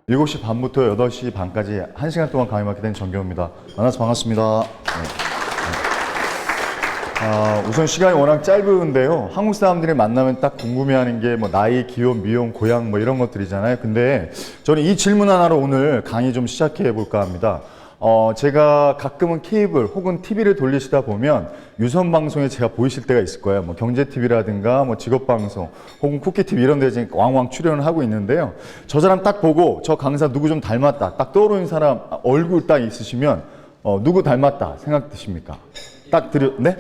7시 반부터 8시 반까지 1시간 동안 강의 맡게 된 정경호입니다. 만나서 반갑습니다. 우선 시간이 워낙 짧은데요. 한국 사람들이 만나면 딱 궁금해하는 게 뭐 나이, 기업, 미용, 고향 뭐 이런 것들이잖아요. 근데 저는 이 질문 하나로 오늘 강의 좀 시작해 볼까 합니다. 제가 가끔은 케이블 혹은 TV를 돌리시다 보면 유선 방송에 제가 보이실 때가 있을 거예요. 뭐 경제 TV라든가 뭐 직업 방송 혹은 쿠키 TV 이런 데 지금 왕왕 출연을 하고 있는데요. 저 사람 딱 보고 저 강사 누구 좀 닮았다 딱 떠오르는 사람 얼굴 딱 있으시면 누구 닮았다 생각 드십니까? 딱 네?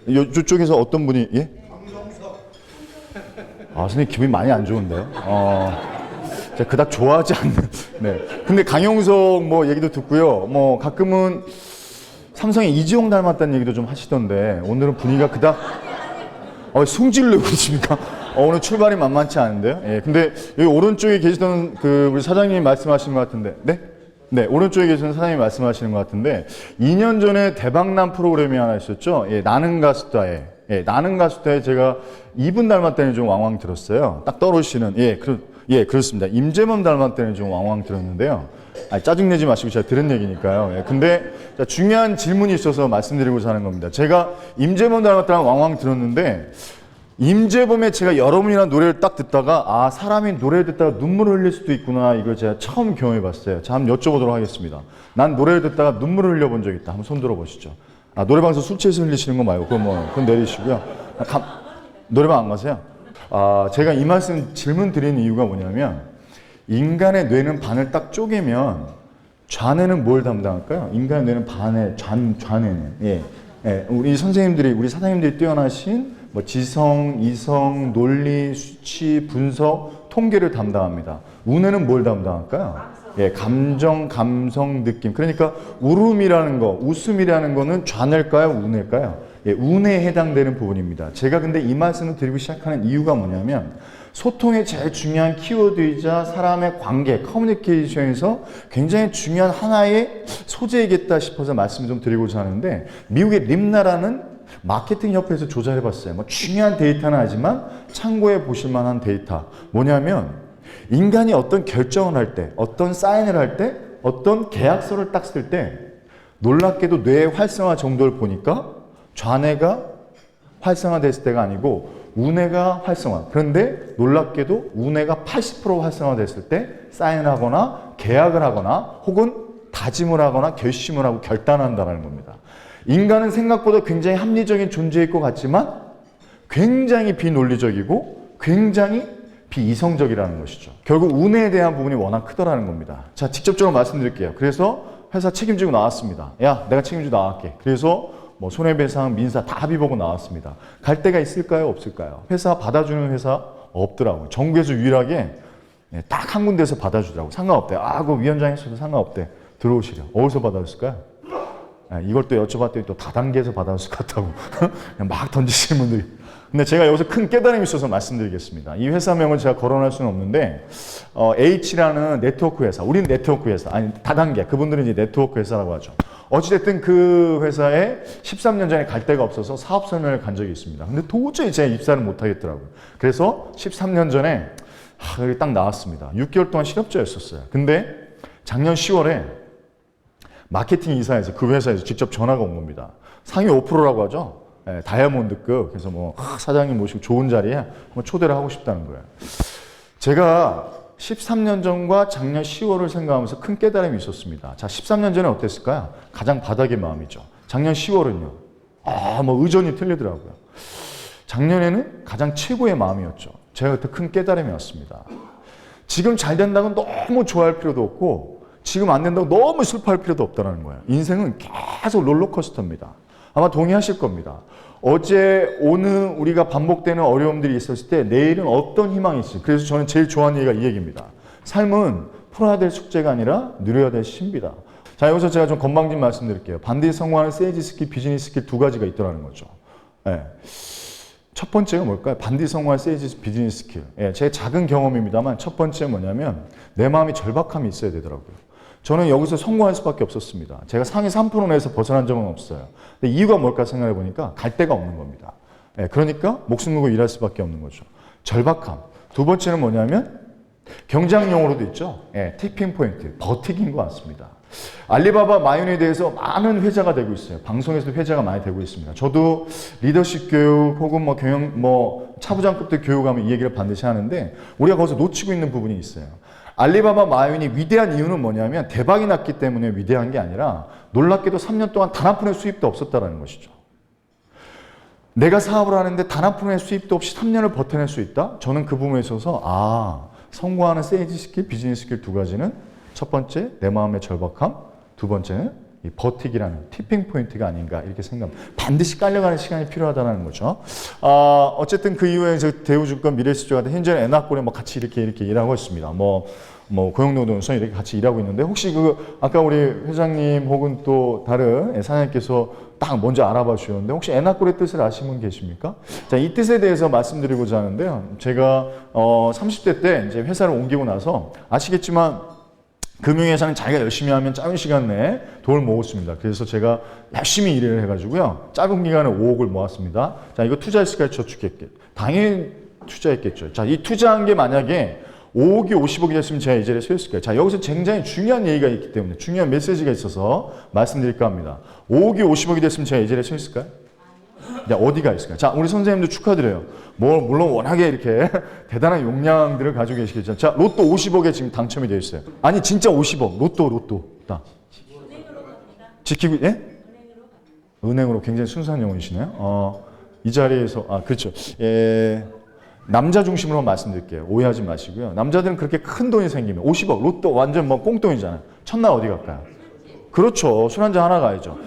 이쪽에서 어떤 분이 예? 선생님 기분이 많이 안 좋은데요. 제가 그닥 좋아하지 않는. 네. 근데 강용석 뭐 얘기도 듣고요. 뭐 가끔은 삼성의 이지용 닮았다는 얘기도 좀 하시던데 오늘은 분위기가 그닥 승질내고 계십니까? 오늘 출발이 만만치 않은데요. 예. 근데 여기 오른쪽에 계시던 그 우리 사장님이 말씀하시는 것 같은데, 네? 네, 오른쪽에 계시는 사장님이 말씀하시는 것 같은데 2년 전에 대박난 프로그램이 하나 있었죠. 예, 나는 가수다에. 예, 나는 가수다에 제가 이분 닮았다는 좀 왕왕 들었어요. 딱 떠오르시는 예, 그렇습니다. 임재범 닮았다는 좀 왕왕 들었는데요. 짜증내지 마시고 제가 들은 얘기니까요. 예, 근데 중요한 질문이 있어서 말씀드리고자 하는 겁니다. 제가 임재범 닮았다는 왕왕 들었는데 임재범의 제가 여러분이랑 노래를 딱 듣다가 사람이 노래를 듣다가 눈물을 흘릴 수도 있구나 이걸 제가 처음 경험해 봤어요. 자, 한번 여쭤보도록 하겠습니다. 난 노래를 듣다가 눈물을 흘려본 적 있다. 한번 손 들어보시죠. 노래방에서 술 취해서 흘리시는 거 말고 그건 내리시고요. 노래방 안 가세요? 제가 이 말씀 질문 드리는 이유가 뭐냐면 인간의 뇌는 반을 딱 쪼개면 좌뇌는 뭘 담당할까요? 인간의 뇌는 반의 좌뇌는 우리 선생님들이 우리 사장님들이 뛰어나신 뭐 지성, 이성, 논리, 수치, 분석, 통계를 담당합니다. 우뇌는 뭘 담당할까요? 감정, 감성, 느낌. 그러니까 울음이라는 거, 웃음이라는 거는 좌뇌일까요? 우뇌일까요? 우뇌에 해당되는 부분입니다. 제가 근데 이 말씀을 드리고 시작하는 이유가 뭐냐면 소통의 제일 중요한 키워드이자 사람의 관계, 커뮤니케이션에서 굉장히 중요한 하나의 소재이겠다 싶어서 말씀을 좀 드리고자 하는데 미국의 림나라는 마케팅 협회에서 조사를 해봤어요. 뭐 중요한 데이터는 아니지만 참고해 보실 만한 데이터. 뭐냐면 인간이 어떤 결정을 할 때, 어떤 사인을 할 때, 어떤 계약서를 딱 쓸 때 놀랍게도 뇌의 활성화 정도를 보니까 좌뇌가 활성화됐을 때가 아니고 우뇌가 활성화. 그런데 놀랍게도 우뇌가 80% 활성화됐을 때 사인을 하거나 계약을 하거나 혹은 다짐을 하거나 결심을 하고 결단한다는 겁니다. 인간은 생각보다 굉장히 합리적인 존재일 것 같지만 굉장히 비논리적이고 굉장히 비이성적이라는 것이죠. 결국 운에 대한 부분이 워낙 크더라는 겁니다. 자, 직접적으로 말씀드릴게요. 그래서 회사 책임지고 나왔습니다. 야, 내가 책임지고 나갈게. 그래서 뭐 손해배상, 민사 다 합의 보고 나왔습니다. 갈 데가 있을까요? 없을까요? 회사 받아주는 회사 없더라고요. 전국에서 유일하게 딱 한 군데서 받아주더라고요. 상관없대요. 그 위원장 했어도 상관없대. 들어오시려. 어디서 받아줬을까요? 이걸 또 여쭤봤더니 또 다단계에서 받아왔을 것 같다고 그냥 막 던지시는 분들이. 근데 제가 여기서 큰 깨달음이 있어서 말씀드리겠습니다. 이 회사명을 제가 거론할 수는 없는데 H라는 네트워크 회사, 우리는 네트워크 회사, 아니 다단계, 그분들은 이제 네트워크 회사라고 하죠. 어찌됐든 그 회사에 13년 전에 갈 데가 없어서 사업선을 간 적이 있습니다. 근데 도저히 제가 입사를 못 하겠더라고요. 그래서 13년 전에 여기 딱 나왔습니다. 6개월 동안 실업자였었어요. 근데 작년 10월에 마케팅 이사에서 그 회사에서 직접 전화가 온 겁니다. 상위 5%라고 하죠. 다이아몬드급. 그래서 뭐 사장님 모시고 좋은 자리에 한번 초대를 하고 싶다는 거예요. 제가 13년 전과 작년 10월을 생각하면서 큰 깨달음이 있었습니다. 자, 13년 전에 어땠을까요? 가장 바닥의 마음이죠. 작년 10월은요. 뭐 의전이 틀리더라고요. 작년에는 가장 최고의 마음이었죠. 제가 그때 큰 깨달음이 왔습니다. 지금 잘 된다고 너무 좋아할 필요도 없고 지금 안 된다고 너무 슬퍼할 필요도 없다는 거예요. 인생은 계속 롤러코스터입니다. 아마 동의하실 겁니다. 어제, 오늘 우리가 반복되는 어려움들이 있었을 때 내일은 어떤 희망이 있을지. 그래서 저는 제일 좋아하는 얘기가 이 얘기입니다. 삶은 풀어야 될 숙제가 아니라 누려야 될 신비다. 자, 여기서 제가 좀 건방진 말씀드릴게요. 반드시 성공하는 세일즈 스킬, 비즈니스 스킬 두 가지가 있더라는 거죠. 첫 번째가 뭘까요? 반드시 성공할 세일즈 비즈니스 스킬. 제 작은 경험입니다만 첫 번째 뭐냐면 내 마음이 절박함이 있어야 되더라고요. 저는 여기서 성공할 수밖에 없었습니다. 제가 상위 3% 내에서 벗어난 적은 없어요. 근데 이유가 뭘까 생각해 보니까 갈 데가 없는 겁니다. 그러니까 목숨 걸고 일할 수밖에 없는 거죠. 절박함. 두 번째는 뭐냐면 경제학 용어로도 있죠. 예, 티핑 포인트, 버티기인 것 같습니다. 알리바바 마윤에 대해서 많은 회자가 되고 있어요. 방송에서도 회자가 많이 되고 있습니다. 저도 리더십 교육 혹은 뭐 경영, 차부장급들 교육하면 이 얘기를 반드시 하는데 우리가 거기서 놓치고 있는 부분이 있어요. 알리바바 마윤이 위대한 이유는 뭐냐면 대박이 났기 때문에 위대한 게 아니라 놀랍게도 3년 동안 단 한 푼의 수입도 없었다는 것이죠. 내가 사업을 하는데 단 한 푼의 수입도 없이 3년을 버텨낼 수 있다? 저는 그 부분에 있어서 성공하는 세일즈 스킬, 비즈니스 스킬 두 가지는 첫 번째, 내 마음의 절박함, 두 번째는 이 버티기라는 티핑 포인트가 아닌가 이렇게 생각합니다. 반드시 깔려가는 시간이 필요하다는 거죠. 어쨌든 그 이후에 대우증권, 미래에셋증권, 현재는 엔학골에 같이 이렇게 일하고 있습니다. 고용노동선 이렇게 같이 일하고 있는데 혹시 아까 우리 회장님 혹은 또 다른 사장님께서 딱 먼저 알아봐 주셨는데 혹시 엔학골의 뜻을 아시는 분 계십니까? 자, 이 뜻에 대해서 말씀드리고자 하는데요. 제가 30대 때 이제 회사를 옮기고 나서 아시겠지만 금융회사는 자기가 열심히 하면 짧은 시간 내에 돈을 모았습니다. 그래서 제가 열심히 일을 해가지고요. 짧은 기간에 5억을 모았습니다. 자, 이거 투자했을까요? 저축했겠죠. 당연히 투자했겠죠. 자, 이 투자한 게 만약에 5억이 50억이 됐으면 제가 이 자리에 서 있을까요? 자, 여기서 굉장히 중요한 얘기가 있기 때문에 중요한 메시지가 있어서 말씀드릴까 합니다. 5억이 50억이 됐으면 제가 이 자리에 서 있을까요? 어디가 있을까요? 자, 우리 선생님도 축하드려요. 물론 워낙에 이렇게 대단한 용량들을 가지고 계시겠죠. 자, 로또 50억에 지금 당첨이 되어 있어요. 아니, 진짜 50억. 로또. 지키고, 예? 은행으로 굉장히 순수한 영혼이시네요. 이 자리에서, 그렇죠. 예. 남자 중심으로 말씀드릴게요. 오해하지 마시고요. 남자들은 그렇게 큰 돈이 생기면 50억, 로또 완전 꽁돈이잖아요. 첫날 어디 갈까요? 그렇죠. 술 한잔 하나 가야죠.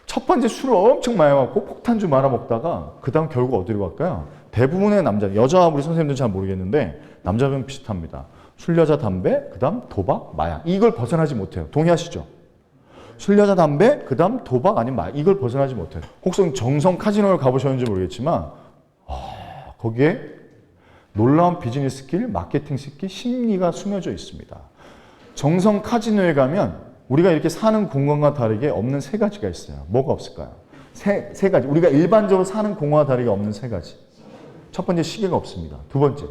첫 번째 술을 엄청 많이 먹고 폭탄주 말아먹다가 그 다음 결국 어디로 갈까요? 대부분의 남자, 여자 우리 선생님들은 잘 모르겠는데 남자는 비슷합니다. 술, 여자, 담배, 그 다음 도박, 마약. 이걸 벗어나지 못해요. 동의하시죠? 술, 여자, 담배, 그 다음 도박 아니면 마약. 이걸 벗어나지 못해요. 혹시 정성 카지노를 가보셨는지 모르겠지만 거기에 놀라운 비즈니스 스킬, 마케팅 스킬, 심리가 숨겨져 있습니다. 정성 카지노에 가면 우리가 이렇게 사는 공간과 다르게 없는 세 가지가 있어요. 뭐가 없을까요? 세 가지. 우리가 일반적으로 사는 공간과 다르게 없는 세 가지. 첫 번째, 시계가 없습니다. 두 번째,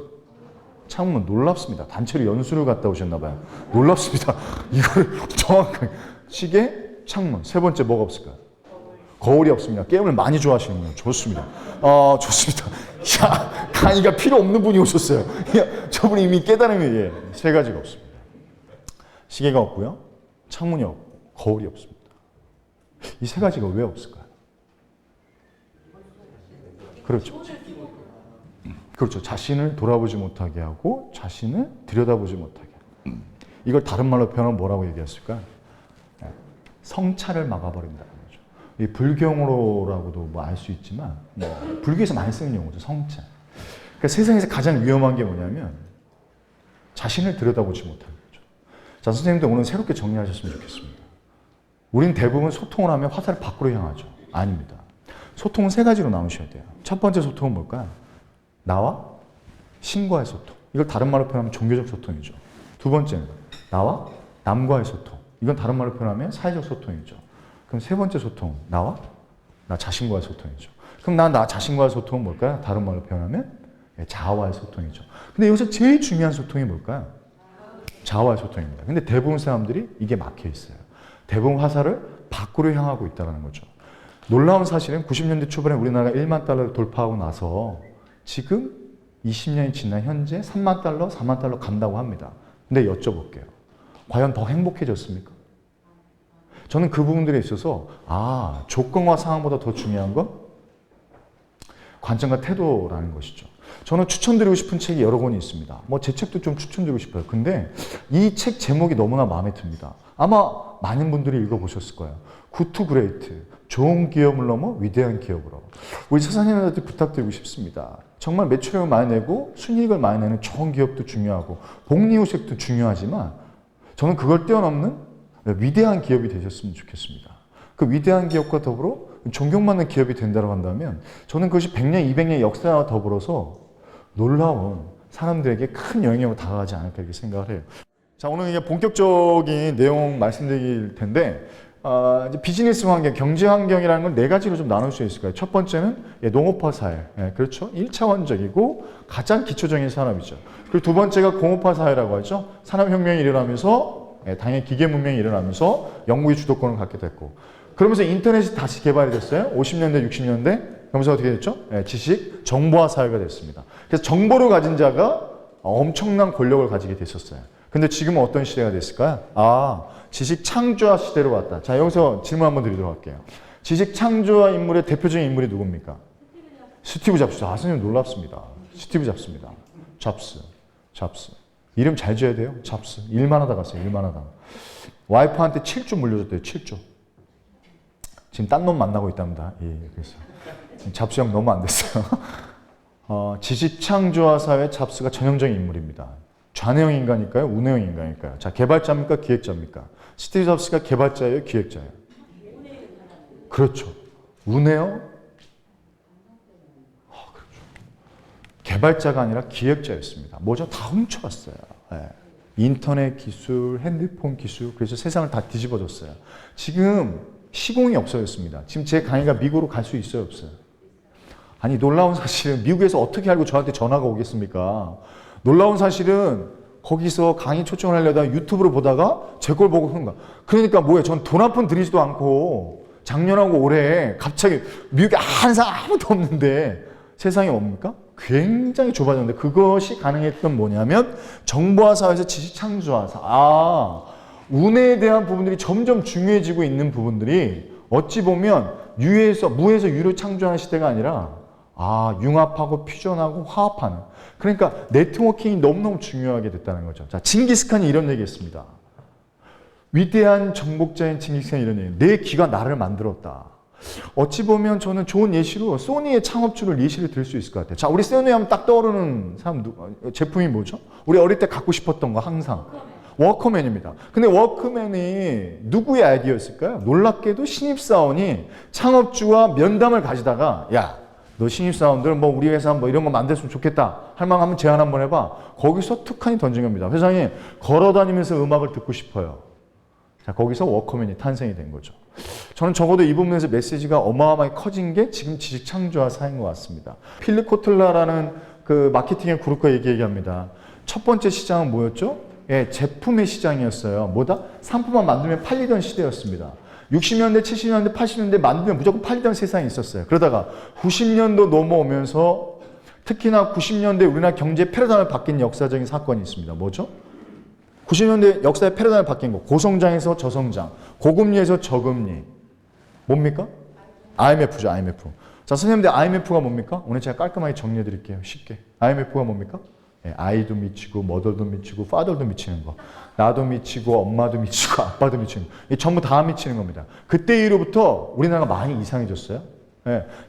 창문. 놀랍습니다. 단체로 연수를 갔다 오셨나 봐요. 놀랍습니다. 이거를 정확하게. 시계, 창문. 세 번째, 뭐가 없을까요? 거울이 없습니다. 게임을 많이 좋아하시는군요. 좋습니다. 좋습니다. 야, 강의가 필요 없는 분이 오셨어요. 야, 저분이 이미 깨달음이 세 가지가 없습니다. 시계가 없고요. 창문이 없고 거울이 없습니다. 이 세 가지가 왜 없을까요? 그렇죠. 그렇죠. 자신을 돌아보지 못하게 하고 자신을 들여다보지 못하게 하고. 이걸 다른 말로 표현하면 뭐라고 얘기했을까요? 성찰을 막아버린다는 거죠. 이 불경으로라고도 알 수 있지만 불교에서 많이 쓰는 용어죠. 성찰. 그러니까 세상에서 가장 위험한 게 뭐냐면 자신을 들여다보지 못하는 거죠. 자, 선생님들 오늘 새롭게 정리하셨으면 좋겠습니다. 우린 대부분 소통을 하면 화살을 밖으로 향하죠. 아닙니다. 소통은 세 가지로 나누셔야 돼요. 첫 번째 소통은 뭘까요? 나와 신과의 소통. 이걸 다른 말로 표현하면 종교적 소통이죠. 두 번째는 나와 남과의 소통. 이건 다른 말로 표현하면 사회적 소통이죠. 그럼 세 번째 소통은 나 자신과의 소통이죠. 그럼 나 자신과의 소통은 뭘까요? 다른 말로 표현하면 자아와의 소통이죠. 근데 여기서 제일 중요한 소통이 뭘까요? 자아와의 소통입니다. 근데 대부분 사람들이 이게 막혀 있어요. 대부분 화살을 밖으로 향하고 있다는 거죠. 놀라운 사실은 90년대 초반에 우리나라가 1만 달러를 돌파하고 나서 지금 20년이 지난 현재 3만 달러, 4만 달러 간다고 합니다. 근데 여쭤볼게요. 과연 더 행복해졌습니까? 저는 그 부분들에 있어서 조건과 상황보다 더 중요한 건 관점과 태도라는 것이죠. 저는 추천드리고 싶은 책이 여러 권이 있습니다. 제 책도 좀 추천드리고 싶어요. 근데 이 책 제목이 너무나 마음에 듭니다. 아마 많은 분들이 읽어보셨을 거예요. Good to Great. 좋은 기업을 넘어 위대한 기업으로. 우리 사장님한테 부탁드리고 싶습니다. 정말 매출액을 많이 내고 순이익을 많이 내는 좋은 기업도 중요하고 복리후생도 중요하지만 저는 그걸 뛰어넘는 위대한 기업이 되셨으면 좋겠습니다. 그 위대한 기업과 더불어 존경받는 기업이 된다고 한다면 저는 그것이 100년, 200년 역사와 더불어서 놀라운 사람들에게 큰 영향으로 다가가지 않을까 이렇게 생각을 해요. 자, 오늘 이제 본격적인 내용 말씀드릴 텐데 이제 비즈니스 환경, 경제 환경이라는 걸 네 가지로 좀 나눌 수 있을 거예요. 첫 번째는 농업화 사회, 그렇죠? 1차원적이고 가장 기초적인 산업이죠. 그리고 두 번째가 공업화 사회라고 하죠. 산업혁명이 일어나면서 당연히 기계 문명이 일어나면서 영국이 주도권을 갖게 됐고, 그러면서 인터넷이 다시 개발이 됐어요. 50년대, 60년대. 그러면서 어떻게 됐죠? 지식 정보화 사회가 됐습니다. 그래서 정보를 가진 자가 엄청난 권력을 가지게 됐었어요. 근데 지금은 어떤 시대가 됐을까요? 지식 창조화 시대로 왔다. 자, 여기서 질문 한번 드리도록 할게요. 지식 창조화 인물의 대표적인 인물이 누굽니까? 스티브 잡스. 선생님 놀랍습니다. 스티브 잡스입니다. 잡스. 이름 잘 지어야 돼요. 잡스. 일만 하다 갔어요. 일만 하다. 와이프한테 7조 물려줬대요. 7조. 지금 딴 놈 만나고 있답니다. 그래서 지금 잡스 형 너무 안 됐어요. 지식 창조화 사회 잡스가 전형적인 인물입니다. 좌뇌형 인간일까요? 우뇌형 인간일까요? 자, 개발자입니까? 기획자입니까? 스티브 잡스가 개발자예요? 기획자예요? 그렇죠. 우뇌형? 그렇죠. 개발자가 아니라 기획자였습니다. 뭐죠? 다 훔쳐왔어요. 인터넷 기술, 핸드폰 기술, 그래서 세상을 다 뒤집어졌어요. 지금 시공이 없어졌습니다. 지금 제 강의가 미국으로 갈 수 있어요? 없어요? 아니, 놀라운 사실은 미국에서 어떻게 알고 저한테 전화가 오겠습니까? 놀라운 사실은 거기서 강의 초청을 하려다가 유튜브로 보다가 제 걸 보고 그런 거야. 그러니까 뭐예요? 전 돈 한 푼 들이지도 않고 작년하고 올해 갑자기 미국에 한 사람 아무도 없는데 세상이 뭡니까? 굉장히 좁아졌는데 그것이 가능했던 뭐냐면 정보화 사회에서 지식 창조화 운에 대한 부분들이 점점 중요해지고 있는 부분들이 어찌 보면 무에서 유를 창조하는 시대가 아니라 융합하고 퓨전하고 화합하는, 그러니까 네트워킹이 너무너무 중요하게 됐다는 거죠. 자, 징기스칸이 이런 얘기했습니다. 위대한 정복자인 징기스칸이 이런 얘기. 내 귀가 나를 만들었다. 어찌 보면 저는 좋은 예시로 소니의 창업주를 예시를 들 수 있을 것 같아요. 자, 우리 소니 하면 딱 떠오르는 제품이 뭐죠? 우리 어릴 때 갖고 싶었던 거 항상. 워커맨입니다. 근데 워커맨이 누구의 아이디어였을까요? 놀랍게도 신입사원이 창업주와 면담을 가지다가 너 신입사원들 우리 회사 이런 거 만들었으면 좋겠다 할 만한 한번 제안 한번 해봐. 거기서 툭하니 던진 겁니다. 회장님, 걸어다니면서 음악을 듣고 싶어요. 자, 거기서 워커맨이 탄생이 된 거죠. 저는 적어도 이 부분에서 메시지가 어마어마하게 커진 게 지금 지식 창조화 사회인 것 같습니다. 필립 코틀라라는 그 마케팅의 그룹과 얘기합니다. 첫 번째 시장은 뭐였죠? 제품의 시장이었어요. 뭐다? 상품만 만들면 팔리던 시대였습니다. 60년대, 70년대, 80년대 만들면 무조건 팔리던 세상이 있었어요. 그러다가 90년도 넘어오면서 특히나 90년대 우리나라 경제 패러다임을 바뀐 역사적인 사건이 있습니다. 뭐죠? 90년대 역사의 패러다임을 바뀐 거. 고성장에서 저성장, 고금리에서 저금리. 뭡니까? IMF죠, IMF. 자, 선생님들 IMF가 뭡니까? 오늘 제가 깔끔하게 정리해 드릴게요. 쉽게. IMF가 뭡니까? 아이도 미치고 머더도 미치고 파더도 미치는 거, 나도 미치고 엄마도 미치고 아빠도 미치는 거, 이 전부 다 미치는 겁니다. 그때 이후로부터 우리나라가 많이 이상해졌어요.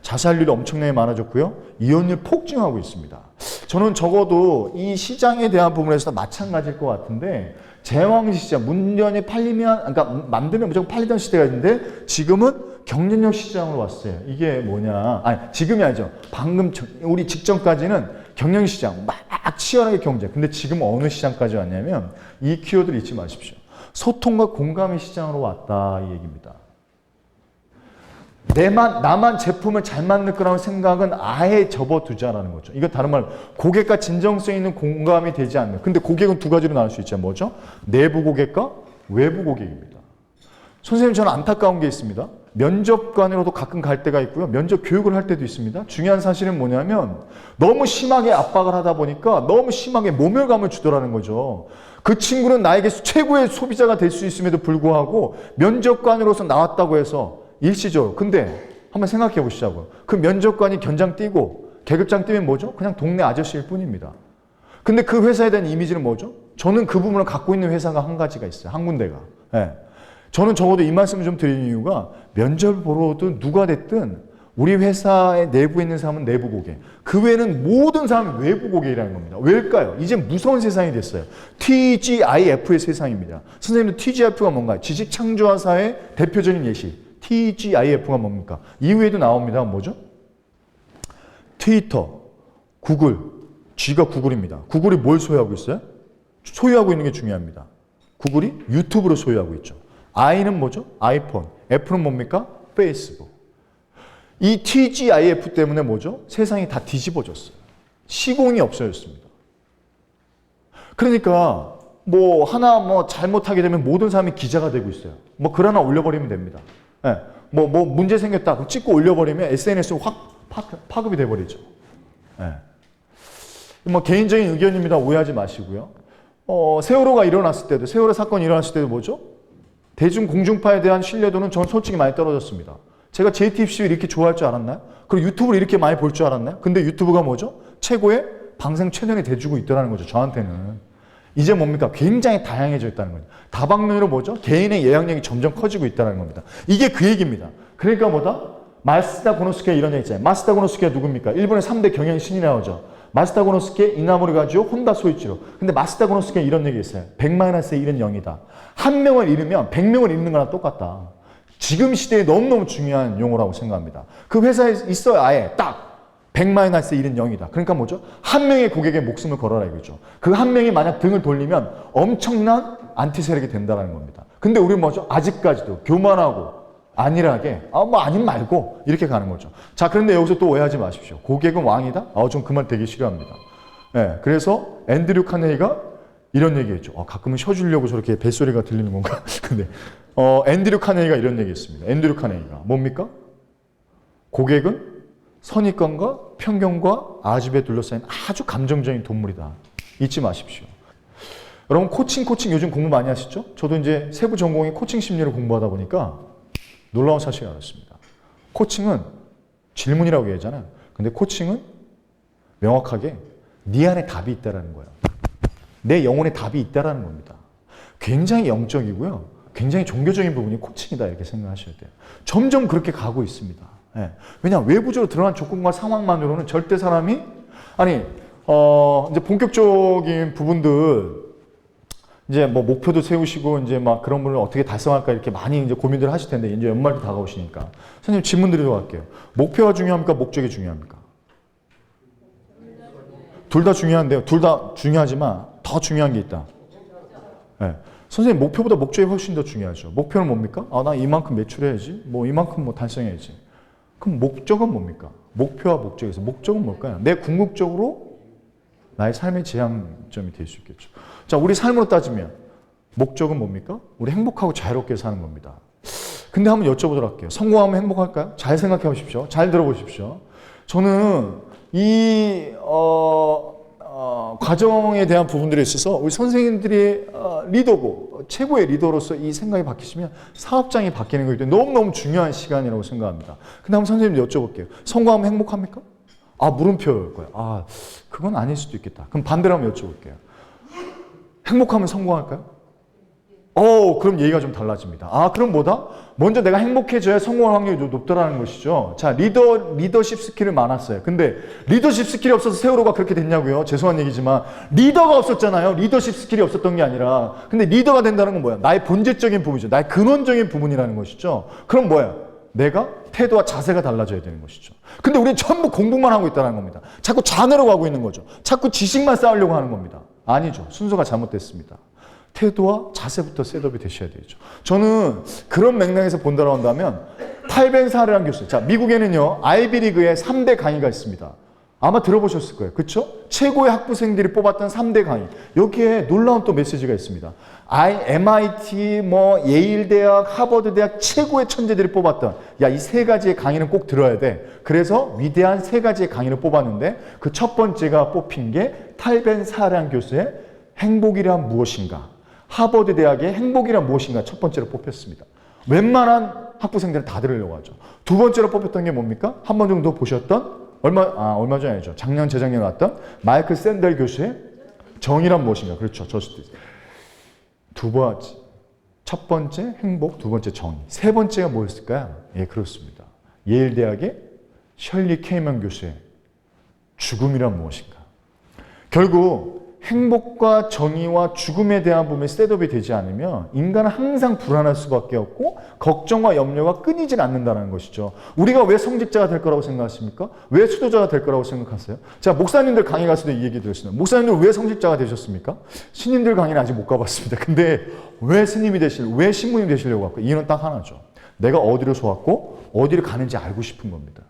자살률이 엄청나게 많아졌고요, 이혼율 폭증하고 있습니다. 저는 적어도 이 시장에 대한 부분에서 마찬가지일 것 같은데, 제왕시장, 문전이 팔리면, 그러니까 만들면 무조건 팔리던 시대가 있는데 지금은 경쟁력 시장으로 왔어요. 이게 뭐냐? 지금이 아니죠. 방금 우리 직전까지는 경영시장 막 치열하게 경쟁. 근데 지금 어느 시장까지 왔냐면 이 키워드를 잊지 마십시오. 소통과 공감의 시장으로 왔다, 이 얘기입니다. 나만 제품을 잘 만들 거라는 생각은 아예 접어두자라는 거죠. 이거 다른 말로 고객과 진정성 있는 공감이 되지 않는. 근데 고객은 두 가지로 나눌 수 있죠. 뭐죠? 내부 고객과 외부 고객입니다. 선생님, 저는 안타까운 게 있습니다. 면접관으로도 가끔 갈 때가 있고요. 면접 교육을 할 때도 있습니다. 중요한 사실은 뭐냐면 너무 심하게 압박을 하다 보니까 너무 심하게 모멸감을 주더라는 거죠. 그 친구는 나에게 최고의 소비자가 될 수 있음에도 불구하고 면접관으로서 나왔다고 해서 일시적으로. 근데 한번 생각해 보시자고요. 그 면접관이 견장 뛰고 계급장 뛰면 뭐죠? 그냥 동네 아저씨일 뿐입니다. 근데 그 회사에 대한 이미지는 뭐죠? 저는 그 부분을 갖고 있는 회사가 한 가지가 있어요. 한 군데가. 저는 적어도 이 말씀을 좀 드리는 이유가 면접을 보러 오든 누가 됐든 우리 회사의 내부에 있는 사람은 내부 고객, 그 외에는 모든 사람이 외부 고객이라는 겁니다. 왜일까요? 이제 무서운 세상이 됐어요. TGIF의 세상입니다. 선생님들 TGIF가 뭔가요? 지식 창조화 사의 대표적인 예시. TGIF가 뭡니까? 이후에도 나옵니다. 뭐죠? 트위터, 구글, G가 구글입니다. 구글이 뭘 소유하고 있어요? 소유하고 있는 게 중요합니다. 구글이 유튜브를 소유하고 있죠. I는 뭐죠? 아이폰. F는 뭡니까? 페이스북. 이 TGIF 때문에 뭐죠? 세상이 다 뒤집어졌어요. 시공이 없어졌습니다. 그러니까 뭐 하나 뭐 잘못하게 되면 모든 사람이 기자가 되고 있어요. 뭐 글 하나 올려버리면 됩니다. 예. 뭐 문제 생겼다. 그럼 찍고 올려버리면 SNS로 확 파급이 돼버리죠. 예. 뭐 개인적인 의견입니다. 오해하지 마시고요. 세월호가 일어났을 때도, 세월호 사건이 일어났을 때도 뭐죠? 대중 공중파에 대한 신뢰도는 전 솔직히 많이 떨어졌습니다. 제가 JTBC를 이렇게 좋아할 줄 알았나요? 그리고 유튜브를 이렇게 많이 볼 줄 알았나요? 근데 유튜브가 뭐죠? 최고의 방생 최면이 돼주고 있다는 거죠. 저한테는. 이제 뭡니까? 굉장히 다양해져 있다는 거죠. 다방면으로 뭐죠? 개인의 예약력이 점점 커지고 있다는 겁니다. 이게 그 얘기입니다. 그러니까 뭐다? 마쓰다 고노스케 이런 얘기 있잖아요. 마쓰다 고노스케가 누굽니까? 일본의 3대 경영 신이 나오죠. 마쓰다 고노스케, 이나모리 가지오, 혼다 소이치로. 근데 마쓰다 고노스케 이런 얘기 있어요. 100-1은 0이다. 한 명을 잃으면 100명을 잃는 거랑 똑같다. 지금 시대에 너무너무 중요한 용어라고 생각합니다. 그 회사에 있어요. 아예 딱 100-1은 0이다. 그러니까 뭐죠? 한 명의 고객의 목숨을 걸어라 이거죠. 그 한 명이 만약 등을 돌리면 엄청난 안티 세력이 된다는 겁니다. 근데 우리는 뭐죠? 아직까지도 교만하고 안일하게 뭐 아님 말고 이렇게 가는 거죠. 자, 그런데 여기서 또 오해하지 마십시오. 고객은 왕이다? 좀 그 말 되게 싫어합니다. 네, 그래서 앤드류 카네이가 이런 얘기했죠. 가끔은 쉬어주려고 저렇게 뱃소리가 들리는 건가? 근데 앤드류 카네이가 이런 얘기했습니다. 앤드류 카네이가 뭡니까? 고객은 선입견과 편견과 아집에 둘러싸인 아주 감정적인 동물이다. 잊지 마십시오. 여러분 코칭 요즘 공부 많이 하시죠? 저도 이제 세부 전공이 코칭 심리를 공부하다 보니까 놀라운 사실을 알았습니다. 코칭은 질문이라고 얘기하잖아요. 근데 코칭은 명확하게 네 안에 답이 있다는 거예요. 내 영혼에 답이 있다는 겁니다. 굉장히 영적이고요. 굉장히 종교적인 부분이 코칭이다 이렇게 생각하셔야 돼요. 점점 그렇게 가고 있습니다. 예. 왜냐하면 외부적으로 드러난 조건과 상황만으로는 절대 사람이 이제 본격적인 부분들 이제 뭐 목표도 세우시고 이제 막 그런 분을 어떻게 달성할까 이렇게 많이 이제 고민들 하실 텐데 이제 연말도 다가오시니까 선생님 질문 드리도록 할게요. 목표가 중요합니까? 목적이 중요합니까? 둘 다 중요한데요. 둘 다 중요하지만 더 중요한 게 있다. 네. 선생님 목표보다 목적이 훨씬 더 중요하죠. 목표는 뭡니까? 나 이만큼 매출해야지. 뭐 이만큼 뭐 달성해야지. 그럼 목적은 뭡니까? 목표와 목적에서 목적은 뭘까요? 내 궁극적으로 나의 삶의 지향점이 될 수 있겠죠. 자, 우리 삶으로 따지면 목적은 뭡니까? 우리 행복하고 자유롭게 사는 겁니다. 근데 한번 여쭤보도록 할게요. 성공하면 행복할까요? 잘 생각해 보십시오. 잘 들어보십시오. 저는 이 과정에 대한 부분들에 있어서 우리 선생님들이 리더고 최고의 리더로서 이 생각이 바뀌시면 사업장이 바뀌는 거기 때문에 너무너무 중요한 시간이라고 생각합니다. 근데 한번 선생님 여쭤볼게요. 성공하면 행복합니까? 물음표일 거예요. 그건 아닐 수도 있겠다. 그럼 반대로 한번 여쭤볼게요. 행복하면 성공할까요? 그럼 얘기가 좀 달라집니다. 그럼 뭐다? 먼저 내가 행복해져야 성공할 확률이 높다라는 것이죠. 자, 리더십 스킬을 많았어요. 근데 리더십 스킬이 없어서 세월호가 그렇게 됐냐고요? 죄송한 얘기지만 리더가 없었잖아요. 리더십 스킬이 없었던 게 아니라. 근데 리더가 된다는 건 뭐야? 나의 본질적인 부분이죠. 나의 근원적인 부분이라는 것이죠. 그럼 뭐야? 내가 태도와 자세가 달라져야 되는 것이죠. 근데 우리는 전부 공부만 하고 있다는 겁니다. 자꾸 잔해로 가고 있는 거죠. 자꾸 지식만 쌓으려고 하는 겁니다. 아니죠. 순서가 잘못됐습니다. 태도와 자세부터 셋업이 되셔야 되죠. 저는 그런 맥락에서 본다고 한다면 탈벤사르란 교수. 자, 미국에는요. 아이비리그에 3대 강의가 있습니다. 아마 들어보셨을 거예요. 그렇죠? 최고의 학부생들이 뽑았던 3대 강의. 여기에 놀라운 또 메시지가 있습니다. MIT, 예일대학, 하버드대학 최고의 천재들이 뽑았던 이 세 가지의 강의는 꼭 들어야 돼. 그래서 위대한 세 가지의 강의를 뽑았는데 그 첫 번째가 뽑힌 게 탈벤사르란 교수의 행복이란 무엇인가. 하버드 대학의 행복이란 무엇인가 첫 번째로 뽑혔습니다. 웬만한 학부생들은 다 들으려고 하죠. 두 번째로 뽑혔던 게 뭡니까? 한 번 정도 보셨던 얼마 전에 아니죠. 작년, 재작년에 나왔던 마이클 샌델 교수의 정의란 무엇인가. 그렇죠. 첫 번째 행복, 두 번째 정의. 세 번째가 뭐였을까요? 예, 그렇습니다. 예일 대학의 셜리 케이먼 교수의 죽음이란 무엇인가. 결국 행복과 정의와 죽음에 대한 부분이 셋업이 되지 않으면 인간은 항상 불안할 수밖에 없고 걱정과 염려가 끊이질 않는다는 것이죠. 우리가 왜 성직자가 될 거라고 생각하십니까? 왜 수도자가 될 거라고 생각하세요? 자, 목사님들 강의 갔을 때 이 얘기 들었습니다. 목사님들 왜 성직자가 되셨습니까? 신인들 강의는 아직 못 가봤습니다. 근데 왜 스님이 왜 신부님 되시려고 할까? 이유는 딱 하나죠. 내가 어디로 쏘았고 어디를 가는지 알고 싶은 겁니다.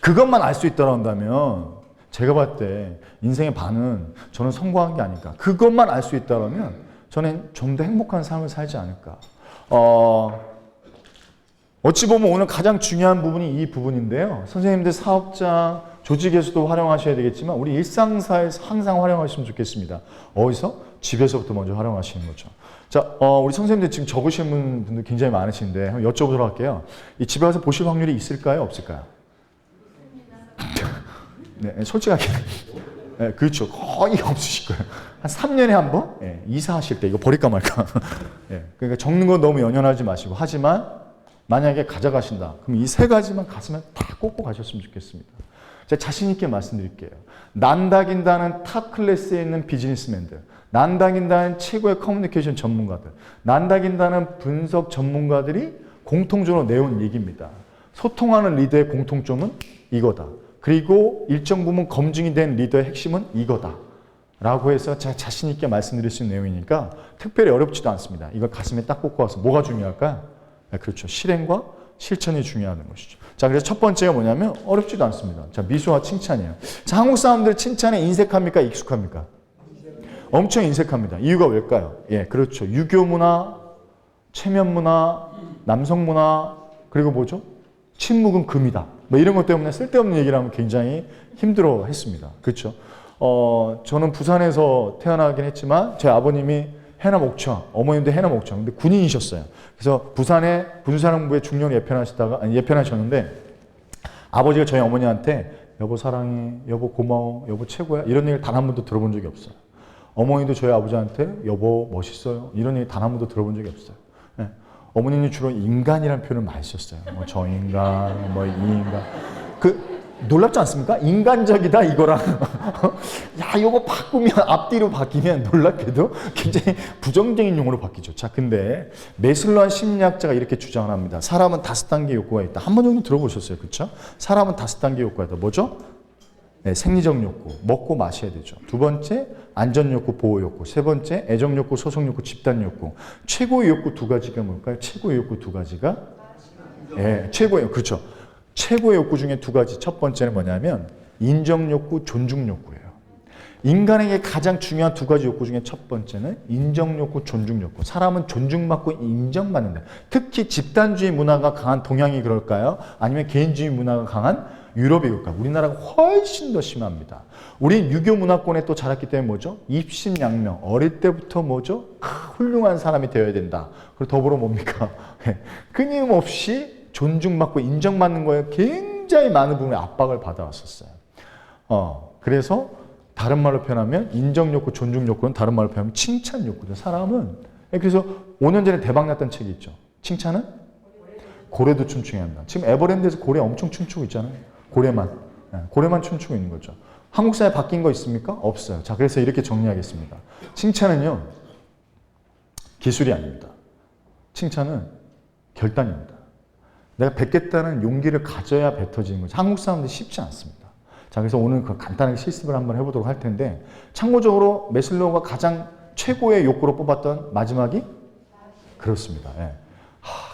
그것만 알 수 있다고 한다면 제가 봤을 때 인생의 반은 저는 성공한 게 아닐까. 그것만 알 수 있다면 저는 좀 더 행복한 삶을 살지 않을까. 어찌 보면 오늘 가장 중요한 부분이 이 부분인데요. 선생님들 사업장, 조직에서도 활용하셔야 되겠지만 우리 일상사에서 항상 활용하시면 좋겠습니다. 어디서? 집에서부터 먼저 활용하시는 거죠. 자, 우리 선생님들 지금 적으시는 분들 굉장히 많으신데 한번 여쭤보도록 할게요. 이 집에 가서 보실 확률이 있을까요? 없을까요? 네, 솔직하게. 네, 그렇죠. 거의 없으실 거예요. 한 3년에 한 번? 네, 이사하실 때 이거 버릴까 말까. 네, 그러니까 적는 건 너무 연연하지 마시고. 하지만 만약에 가져가신다. 그럼 이 세 가지만 가슴에 다 꽂고 가셨으면 좋겠습니다. 제가 자신 있게 말씀드릴게요. 난다긴다는 탑 클래스에 있는 비즈니스맨들, 난다긴다는 최고의 커뮤니케이션 전문가들, 난다긴다는 분석 전문가들이 공통적으로 내온 얘기입니다. 소통하는 리더의 공통점은 이거다. 그리고 일정 부분 검증이 된 리더의 핵심은 이거다. 라고 해서 제가 자신 있게 말씀드릴 수 있는 내용이니까 특별히 어렵지도 않습니다. 이걸 가슴에 딱 꽂고 와서 뭐가 중요할까요? 네, 그렇죠. 실행과 실천이 중요한 것이죠. 자, 그래서 첫 번째가 뭐냐면 어렵지도 않습니다. 자, 미소와 칭찬이에요. 자, 한국 사람들 칭찬에 인색합니까? 익숙합니까? 엄청 인색합니다. 이유가 왜일까요? 예, 그렇죠. 유교 문화, 체면 문화, 남성 문화, 그리고 뭐죠? 침묵은 금이다. 뭐 이런 것 때문에 쓸데없는 얘기를 하면 굉장히 힘들어 했습니다. 그렇죠. 저는 부산에서 태어나긴 했지만 제 아버님이 해남 옥천, 어머님도 해남 옥천, 근데 군인이셨어요. 그래서 부산에 군사령부에 중령 예편하셨는데 아버지가 저희 어머니한테 여보 사랑해, 여보 고마워, 여보 최고야 이런 얘기를 단 한 번도 들어본 적이 없어요. 어머니도 저희 아버지한테 여보 멋있어요 이런 얘기 단 한 번도 들어본 적이 없어요. 네. 어머니는 주로 인간이라는 표현을 많이 썼어요. 뭐 저 인간, 뭐 이 인간. 놀랍지 않습니까? 인간적이다 이거랑 야 이거 바꾸면 앞뒤로 바뀌면 놀랍게도 굉장히 부정적인 용어로 바뀌죠. 자, 근데 메슬로한 심리학자가 이렇게 주장을 합니다. 사람은 5단계 욕구가 있다. 한 번 정도 들어보셨어요, 그렇죠? 사람은 5단계 욕구가 있다. 뭐죠? 네, 생리적 욕구, 먹고 마셔야 되죠. 두 번째, 안전 욕구, 보호 욕구. 세 번째, 애정 욕구, 소속 욕구, 집단 욕구. 최고의 욕구 2가지가 뭘까요? 최고의 욕구 2가지가? 예, 최고의, 그렇죠. 최고의 욕구 중에 2가지. 첫 번째는 뭐냐면 인정 욕구, 존중 욕구예요. 인간에게 가장 중요한 2가지 욕구 중에 첫 번째는 인정 욕구, 존중 욕구. 사람은 존중받고 인정받는다. 특히 집단주의 문화가 강한 동양이 그럴까요? 아니면 개인주의 문화가 강한 유럽이 그럴까요? 우리나라가 훨씬 더 심합니다. 우리 유교 문화권에 또 자랐기 때문에 뭐죠? 입신양명. 어릴 때부터 뭐죠? 훌륭한 사람이 되어야 된다. 그리고 더불어 뭡니까? 끊임없이 존중받고 인정받는 거에 굉장히 많은 부분에 압박을 받아왔었어요. 그래서 다른 말로 표현하면 인정욕구, 존중욕구는 다른 말로 표현하면 칭찬욕구죠. 사람은 그래서 5년 전에 대박났던 책이 있죠. 칭찬은? 고래도 춤추게 한다. 지금 에버랜드에서 고래 엄청 춤추고 있잖아요. 고래만 춤추고 있는 거죠. 한국 사회 바뀐 거 있습니까? 없어요. 자, 그래서 이렇게 정리하겠습니다. 칭찬은요, 기술이 아닙니다. 칭찬은 결단입니다. 내가 뱉겠다는 용기를 가져야 뱉어지는 거죠. 한국 사람들이 쉽지 않습니다. 자, 그래서 오늘 그 간단하게 실습을 한번 해보도록 할 텐데, 참고적으로 메슬로우가 가장 최고의 욕구로 뽑았던 마지막이 그렇습니다. 예.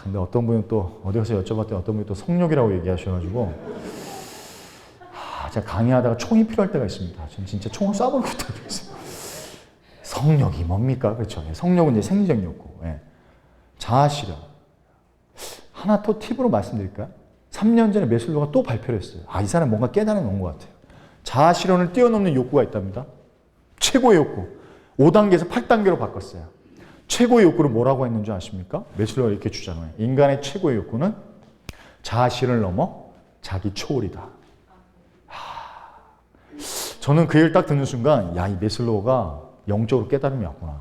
근데 어떤 분은 또 어디 가서 여쭤봤더니 어떤 분이 또 성욕이라고 얘기하셔가지고 제가 강의하다가 총이 필요할 때가 있습니다. 저는 진짜 총을 쏴버리고 있어요. 성욕이 뭡니까? 그렇죠. 성욕은 이제 생리적 욕구. 예. 자아실현. 하나 또 팁으로 말씀드릴까요? 3년 전에 메슬로우가 또 발표를 했어요. 이 사람 뭔가 깨달음이 온 것 같아요. 자아실현을 뛰어넘는 욕구가 있답니다. 최고의 욕구. 5단계에서 8단계로 바꿨어요. 최고의 욕구를 뭐라고 했는 줄 아십니까? 메슬로우가 이렇게 주장해요. 인간의 최고의 욕구는 자아실현을 넘어 자기 초월이다. 저는 그 얘기를 딱 듣는 순간 이 메슬로우가 영적으로 깨달음이 왔구나.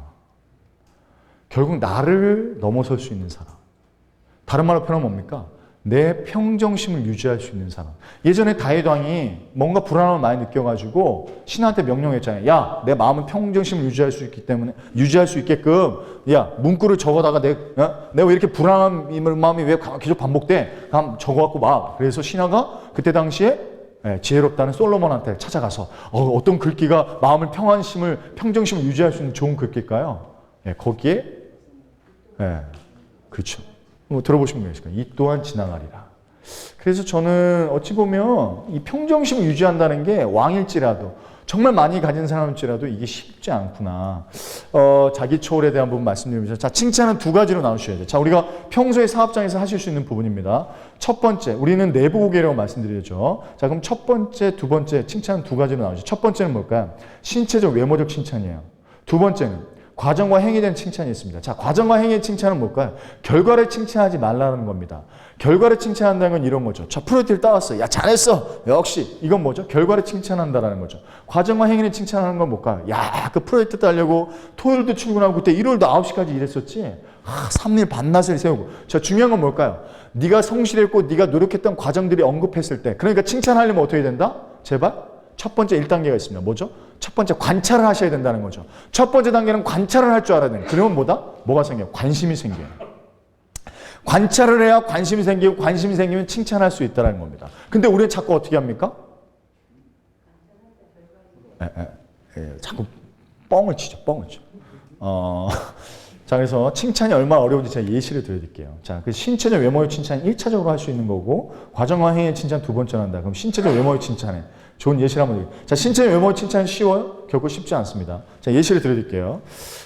결국 나를 넘어설 수 있는 사람. 다른 말로 표현하면 뭡니까? 내 평정심을 유지할 수 있는 사람. 예전에 다윗 왕이 뭔가 불안함을 많이 느껴가지고 신하한테 명령했잖아요. 야, 내 마음은 평정심을 유지할 수 있기 때문에 유지할 수 있게끔 야, 문구를 적어다가 내가 왜 이렇게 불안한 마음이 왜 계속 반복돼? 그럼 적어갖고 봐. 그래서 신하가 그때 당시에 지혜롭다는 솔로몬한테 찾아가서 어떤 글귀가 마음을 평정심을 유지할 수 있는 좋은 글귀일까요? 거기에 그렇죠. 뭐 들어보시면 계실까요? 이 또한 지나가리라. 그래서 저는 어찌 보면 이 평정심을 유지한다는 게 왕일지라도 정말 많이 가진 사람일지라도 이게 쉽지 않구나. 자기 초월에 대한 부분 말씀드리면서 자, 칭찬은 두 가지로 나누셔야 돼요. 자, 우리가 평소에 사업장에서 하실 수 있는 부분입니다. 첫 번째, 우리는 내부 고객이라고 말씀드리죠. 자, 그럼 첫 번째, 두 번째 칭찬은 두 가지로 나누죠. 첫 번째는 뭘까요? 신체적, 외모적 칭찬이에요. 두 번째는 과정과 행위에 대한 칭찬이 있습니다. 자, 과정과 행위의 칭찬은 뭘까요? 결과를 칭찬하지 말라는 겁니다. 결과를 칭찬한다는 건 이런 거죠. 자, 프로젝트를 따왔어. 야, 잘했어. 역시. 이건 뭐죠? 결과를 칭찬한다라는 거죠. 과정과 행위를 칭찬하는 건 뭘까요? 야, 그 프로젝트 따려고 토요일도 출근하고 그때 일요일도 9시까지 일했었지. 3일 반낮을 세우고. 자, 중요한 건 뭘까요? 네가 성실했고 네가 노력했던 과정들이 언급했을 때. 그러니까 칭찬하려면 어떻게 된다? 제발. 첫 번째 1단계가 있습니다. 뭐죠? 첫 번째 관찰을 하셔야 된다는 거죠. 첫 번째 단계는 관찰을 할 줄 알아야 돼요. 그러면 뭐가 생겨요? 관심이 생겨요. 관찰을 해야 관심이 생기고 관심이 생기면 칭찬할 수 있다는 겁니다. 근데 우리는 자꾸 어떻게 합니까? 자꾸 뻥을 치죠. 자, 그래서 칭찬이 얼마나 어려운지 제가 예시를 드릴게요. 자, 그 신체적 외모의 칭찬 1차적으로 할 수 있는 거고 과정과 행위의 칭찬 두 번째로 한다. 그럼 신체적 외모의 칭찬에 좋은 예시를 한번 드릴게요. 자, 신체적 외모의 칭찬은 쉬워요? 결코 쉽지 않습니다. 자, 예시를 드릴게요.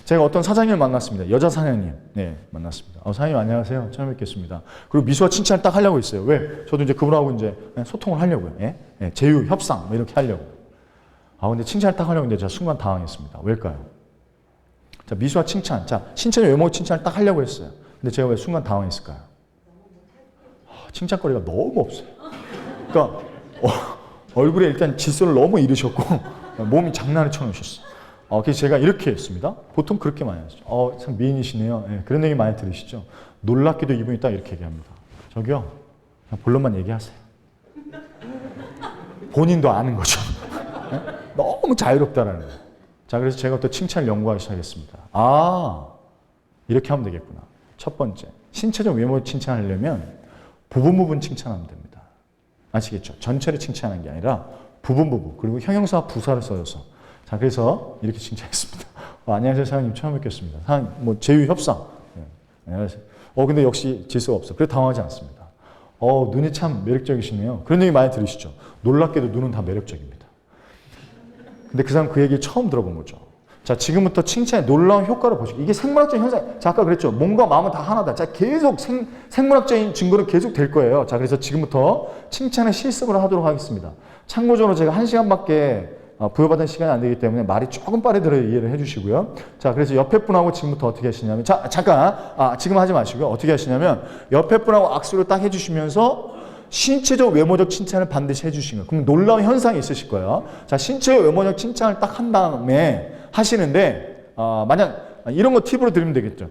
제가 어떤 사장님을 만났습니다. 여자 사장님. 네, 만났습니다. 사장님 안녕하세요. 처음 뵙겠습니다. 그리고 미소와 칭찬을 딱 하려고 했어요. 왜? 저도 이제 그분하고 이제 소통을 하려고요. 제휴, 협상 뭐 이렇게 하려고. 근데 칭찬을 딱 하려고 했는데 제가 순간 당황했습니다. 왜일까요? 자, 미소와 칭찬. 자, 신체적 외모 칭찬을 딱 하려고 했어요. 근데 제가 왜 순간 당황했을까요? 칭찬거리가 너무 없어요. 그러니까 얼굴에 일단 질서를 너무 잃으셨고 몸이 장난을 쳐놓으셨어요. 그래서 제가 이렇게 했습니다. 보통 그렇게 많이 하죠. 참 미인이시네요. 그런 얘기 많이 들으시죠? 놀랍게도 이분이 딱 이렇게 얘기합니다. 저기요, 그냥 본론만 얘기하세요. 본인도 아는 거죠. 너무 자유롭다라는 거예요. 자, 그래서 제가 또 칭찬을 연구하기 시작했습니다. 이렇게 하면 되겠구나. 첫 번째, 신체적 외모 칭찬하려면 부분 칭찬하면 됩니다. 아시겠죠? 전체를 칭찬하는 게 아니라 부분 그리고 형용사 부사를 써서 자, 그래서 이렇게 칭찬했습니다. 안녕하세요 사장님, 처음 뵙겠습니다. 사장님 뭐 제휴 협상. 안녕하세요. 근데 역시 질서가 없어. 그래 당황하지 않습니다. 눈이 참 매력적이시네요. 그런 얘기 많이 들으시죠? 놀랍게도 눈은 다 매력적입니다. 근데 그 사람 그 얘기 처음 들어본 거죠. 자, 지금부터 칭찬의 놀라운 효과를 보시고, 이게 생물학적인 현상. 자, 아까 그랬죠. 몸과 마음은 다 하나다. 자, 계속 생물학적인 증거는 계속 될 거예요. 자, 그래서 지금부터 칭찬의 실습을 하도록 하겠습니다. 참고적으로 제가 1시간밖에 부여받은 시간이 안 되기 때문에 말이 조금 빠르더라도 이해를 해주시고요. 자, 그래서 옆에 분하고 지금부터 어떻게 하시냐면, 자, 잠깐, 지금 하지 마시고요. 어떻게 하시냐면, 옆에 분하고 악수를 딱 해주시면서 신체적 외모적 칭찬을 반드시 해주시면, 그럼 놀라운 현상이 있으실 거예요. 자, 신체적 외모적 칭찬을 딱 한 다음에 하시는데, 만약 이런 거 팁으로 드리면 되겠죠.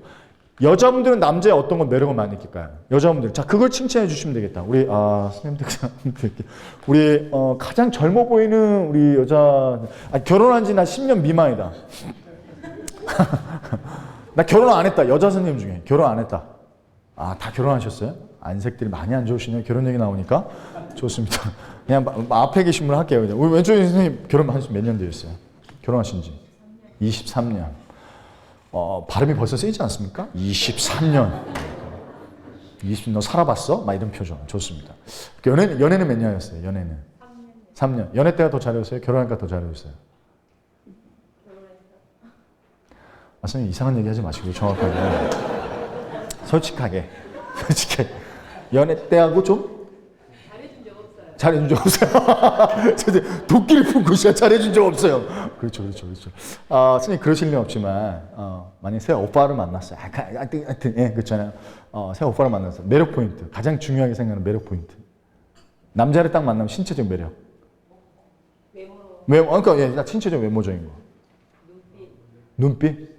여자분들은 남자의 어떤 건 매력을 많이 느낄까요? 여자분들. 자, 그걸 칭찬해 주시면 되겠다. 우리, 선생님들, 우리, 가장 젊어 보이는 우리 여자, 결혼한 지 나 10년 미만이다. 나 결혼 안 했다. 여자 선생님 중에. 결혼 안 했다. 다 결혼하셨어요? 안색들이 많이 안 좋으시네요. 결혼 얘기 나오니까. 좋습니다. 그냥 앞에 계신 분 할게요. 그냥. 우리 왼쪽에 선생님 결혼한 지 몇 년 되셨어요? 결혼하신 지? 23년. 발음이 벌써 세지 않습니까? 23년. 20년 너 살아봤어? 막 이런 표정. 좋습니다. 연애는 몇 년이었어요? 연애는? 3년. 연애 때가 더 잘해줬어요? 결혼하니까 더 잘해줬어요? 선생님 이상한 얘기 하지 마시고 정확하게. 솔직하게. 연애 때하고 좀? 잘해준 적 없어요. 도끼를 품고 잘해준 적 없어요. 그렇죠. 선생님 그러실 리 없지만, 만약에 새 오빠를 만났어요. 하여튼, 그렇잖아요. 새 오빠를 만났어요. 매력 포인트. 가장 중요하게 생각하는 매력 포인트. 남자를 딱 만나면 신체적 매력. 외모. 그러니까, 신체적 외모적인 거. 눈빛?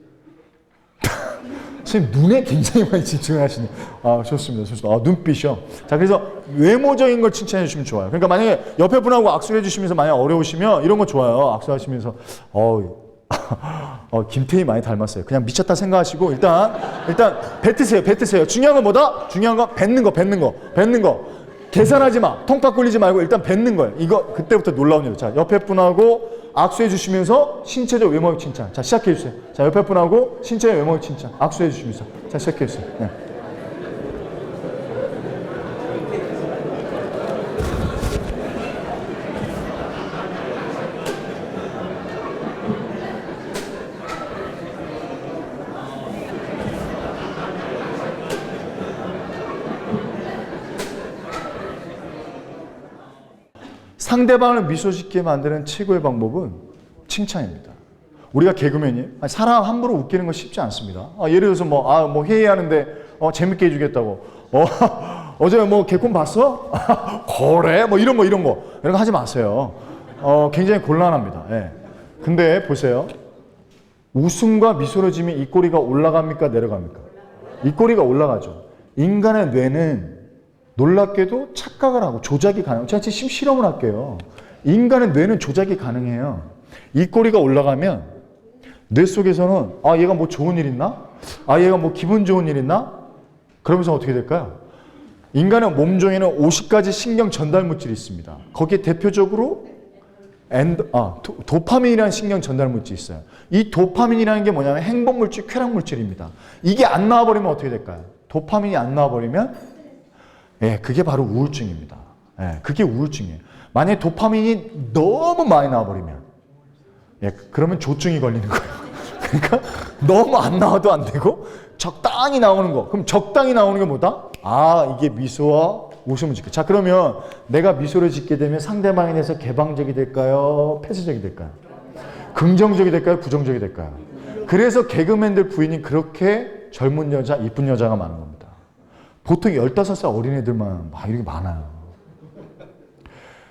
선생님 눈에 굉장히 많이 집중을 하시네요. 아, 좋습니다. 좋습니다. 아, 눈빛이요. 자, 그래서 외모적인 걸 칭찬해 주시면 좋아요. 그러니까 만약에 옆에 분하고 악수해 주시면서 만약 어려우시면 이런 거 좋아요. 악수하시면서 김태희 많이 닮았어요. 그냥 미쳤다 생각하시고 일단 뱉으세요. 중요한 건 뭐다? 중요한 건 뱉는 거. 계산하지 마. 통박 굴리지 말고 일단 뱉는 거예요. 이거 그때부터 놀라운 일이에요. 자, 옆에 분하고 악수해 주시면서 신체적 외모적 칭찬. 자, 시작해 주세요. 자, 옆에 분하고 신체적 외모적 칭찬. 악수해 주시면서. 자, 시작해 주세요. 네. 상대방을 미소 짓게 만드는 최고의 방법은 칭찬입니다. 우리가 개그맨이 사람 함부로 웃기는 건 쉽지 않습니다. 예를 들어서 뭐 회의하는데 재밌게 해주겠다고 어제 뭐 개콘 봤어? 그래? 뭐 이런 거 하지 마세요. 굉장히 곤란합니다. 예. 근데 보세요. 웃음과 미소를 지으면 입꼬리가 올라갑니까 내려갑니까? 입꼬리가 올라가죠. 인간의 뇌는 놀랍게도 착각을 하고 조작이 가능해요. 제가 지금 실험을 할게요. 인간의 뇌는 조작이 가능해요. 입꼬리가 올라가면 뇌 속에서는 얘가 뭐 좋은 일 있나? 얘가 뭐 기분 좋은 일 있나? 그러면서 어떻게 될까요? 인간의 몸종에는 50가지 신경 전달 물질이 있습니다. 거기에 대표적으로 도파민이라는 신경 전달 물질이 있어요. 이 도파민이라는 게 뭐냐면 행복 물질, 쾌락 물질입니다. 이게 안 나와버리면 어떻게 될까요? 도파민이 안 나와버리면 그게 바로 우울증입니다. 그게 우울증이에요. 만약에 도파민이 너무 많이 나와버리면 그러면 조증이 걸리는 거예요. 그러니까 너무 안 나와도 안 되고 적당히 나오는 거. 그럼 적당히 나오는 게 뭐다? 이게 미소와 웃음을 짓게. 자, 그러면 내가 미소를 짓게 되면 상대방에 대해서 개방적이 될까요? 폐쇄적이 될까요? 긍정적이 될까요? 부정적이 될까요? 그래서 개그맨들 부인이 그렇게 젊은 여자, 이쁜 여자가 많은 겁니다. 보통 15살 어린애들만 막 이렇게 많아요.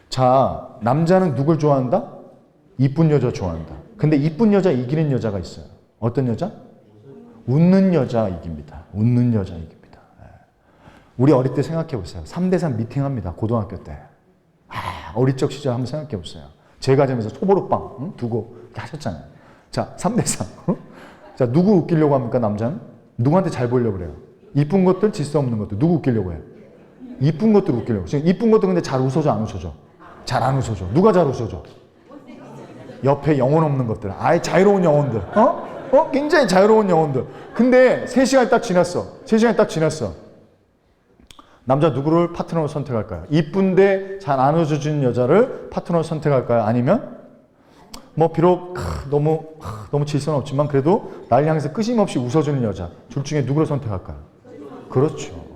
자, 남자는 누굴 좋아한다? 이쁜 여자 좋아한다. 근데 이쁜 여자 이기는 여자가 있어요. 어떤 여자? 웃는 여자 이깁니다. 웃는 여자 이깁니다. 우리 어릴 때 생각해 보세요. 3대3 미팅합니다. 고등학교 때. 어릴 적 시절 한번 생각해 보세요. 제과점에서 소보루빵 두고 하셨잖아요. 자, 3대3. 자, 누구 웃기려고 합니까, 남자는? 누구한테 잘 보이려고 그래요? 이쁜 것들, 질서 없는 것들. 누구 웃기려고 해요? 이쁜 것들 웃기려고. 지금 이쁜 것들 근데 잘 웃어줘, 안 웃어줘? 잘 안 웃어줘. 누가 잘 웃어줘? 옆에 영혼 없는 것들. 자유로운 영혼들. 굉장히 자유로운 영혼들. 근데 3시간이 딱 지났어. 남자 누구를 파트너로 선택할까요? 이쁜데 잘 안 웃어주는 여자를 파트너로 선택할까요? 아니면 비록 너무 질서는 없지만 그래도 날 향해서 끊임없이 웃어주는 여자. 둘 중에 누구를 선택할까요? 그렇죠.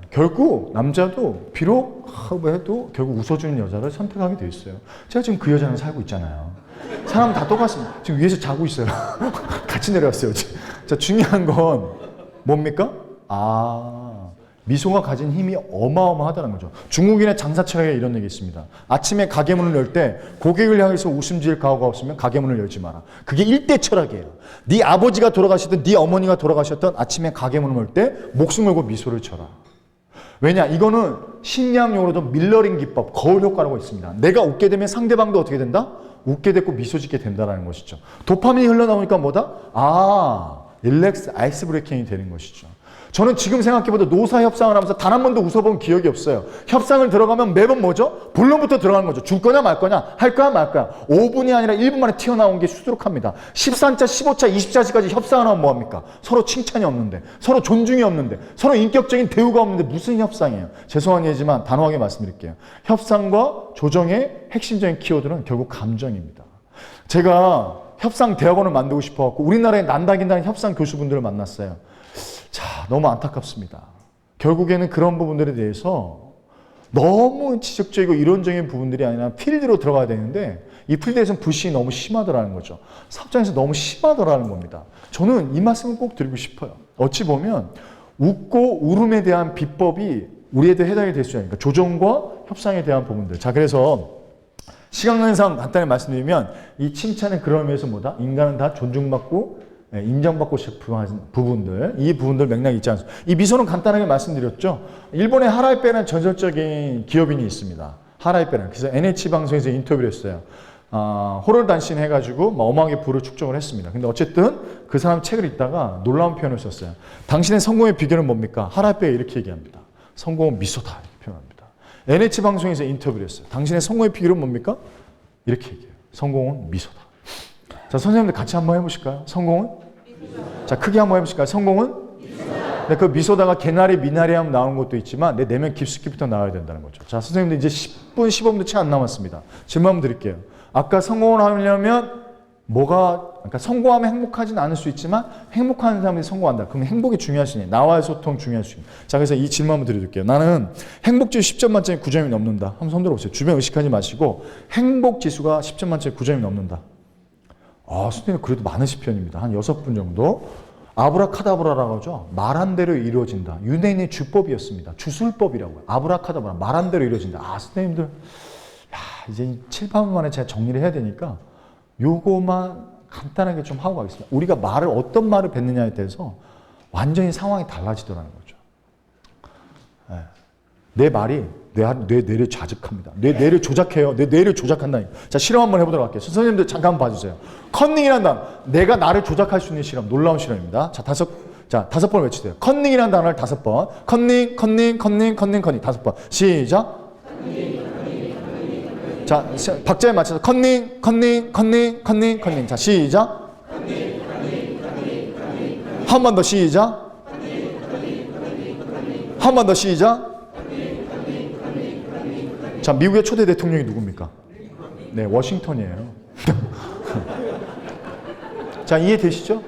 결국 남자도 비록 해도 결국 웃어주는 여자를 선택하게 돼 있어요. 제가 지금 그 여자랑 살고 있잖아요. 사람 다 똑같습니다. 지금 위에서 자고 있어요. 같이 내려왔어요. 자, 중요한 건 뭡니까? 미소가 가진 힘이 어마어마하다는 거죠. 중국인의 장사 철학에 이런 얘기 있습니다. 아침에 가게 문을 열 때 고객을 향해서 웃음 지을 가오가 없으면 가게 문을 열지 마라. 그게 일대 철학이에요. 네 아버지가 돌아가셨든 네 어머니가 돌아가셨든 아침에 가게 문을 열 때 목숨 걸고 미소를 쳐라. 왜냐? 이거는 심리학용어로도 밀러링 기법, 거울 효과라고 있습니다. 내가 웃게 되면 상대방도 어떻게 된다? 웃게 됐고 미소 짓게 된다는 것이죠. 도파민이 흘러나오니까 뭐다? 릴렉스, 아이스 브레이킹이 되는 것이죠. 저는 지금 생각해봐도 노사 협상을 하면서 단 한 번도 웃어본 기억이 없어요. 협상을 들어가면 매번 뭐죠? 본론부터 들어가는 거죠. 줄 거냐 말 거냐, 할 거야 말 거야. 5분이 아니라 1분 만에 튀어나온 게 수두룩합니다. 13차, 15차, 20차까지 협상을 하면 뭐합니까? 서로 칭찬이 없는데, 서로 존중이 없는데, 서로 인격적인 대우가 없는데 무슨 협상이에요? 죄송한 얘기지만 단호하게 말씀드릴게요. 협상과 조정의 핵심적인 키워드는 결국 감정입니다. 제가 협상 대학원을 만들고 싶어갖고 우리나라에 난다긴다는 협상 교수분들을 만났어요. 자, 너무 안타깝습니다. 결국에는 그런 부분들에 대해서 너무 지적적이고 이론적인 부분들이 아니라 필드로 들어가야 되는데 이 필드에서는 불신이 너무 심하더라는 거죠. 사업장에서 너무 심하더라는 겁니다. 저는 이 말씀을 꼭 드리고 싶어요. 어찌 보면 웃고 울음에 대한 비법이 우리에도 해당이 될 수 있으니까 조정과 협상에 대한 부분들. 자, 그래서 시간 관계상 간단히 말씀드리면 이 칭찬은 그런 의미에서 뭐다? 인간은 다 존중받고 인정받고 싶은 부분들, 이 부분들 맥락이 있지 않습니까? 이 미소는 간단하게 말씀드렸죠. 일본의 하라이페라는 전설적인 기업인이 있습니다. 하라이페라는. 그래서 NH 방송에서 인터뷰를 했어요. 호롤단신 해가지고 어마어마하게 부를 축적을 했습니다. 근데 어쨌든 그 사람 책을 읽다가 놀라운 표현을 썼어요. 당신의 성공의 비결은 뭡니까? 하라이페가 이렇게 얘기합니다. 성공은 미소다. 이렇게 표현합니다. NH 방송에서 인터뷰를 했어요. 당신의 성공의 비결은 뭡니까? 이렇게 얘기해요. 성공은 미소다. 자, 선생님들 같이 한번 해보실까요? 성공은? 미소다. 자, 크게 한번 해보실까요? 성공은? 미소다. 네, 그 미소다가 개나리, 미나리 하면 나오는 것도 있지만 내 내면 깊숙이부터 나와야 된다는 거죠. 자, 선생님들 이제 10분, 15분도 채 안 남았습니다. 질문 한번 드릴게요. 아까 성공을 하려면 그러니까 성공하면 행복하진 않을 수 있지만 행복한 사람이 성공한다. 그럼 행복이 중요하시니 나와의 소통 중요하시니. 자, 그래서 이 질문 한번 드릴게요. 나는 행복지수 10점 만점에 9점이 넘는다. 한번 손 들어보세요. 주변 의식하지 마시고 행복지수가 10점 만점에 9점이 넘는다. 선생님 그래도 많으신 편입니다. 한 6분 정도. 아브라카다브라라고 하죠. 말한 대로 이루어진다. 유대인의 주법이었습니다. 주술법이라고요. 아브라카다브라. 말한 대로 이루어진다. 선생님들 이제 7, 8분 만에 제가 정리를 해야 되니까 요거만 간단하게 좀 하고 가겠습니다. 우리가 어떤 말을 뱉느냐에 대해서 완전히 상황이 달라지더라는 거죠. 내 말이 뇌를 자극합니다. 뇌를 조작해요. 내 뇌를 조작한다니까. 자, 실험 한번 해보도록 할게요. 선생님들 잠깐 봐주세요. 컨닝이라는 단어. 내가 나를 조작할 수 있는 실험. 놀라운 실험입니다. 자, 5번 외치세요. 컨닝이라는 단어를 5번. 컨닝. 5번. 시작. 자, 박자에 맞춰서 컨닝. 자, 시작. 한 번 더 시작. 한 번 더 시작. 자, 미국의 초대 대통령이 누굽니까? 네, 워싱턴이에요. 자, 이해되시죠?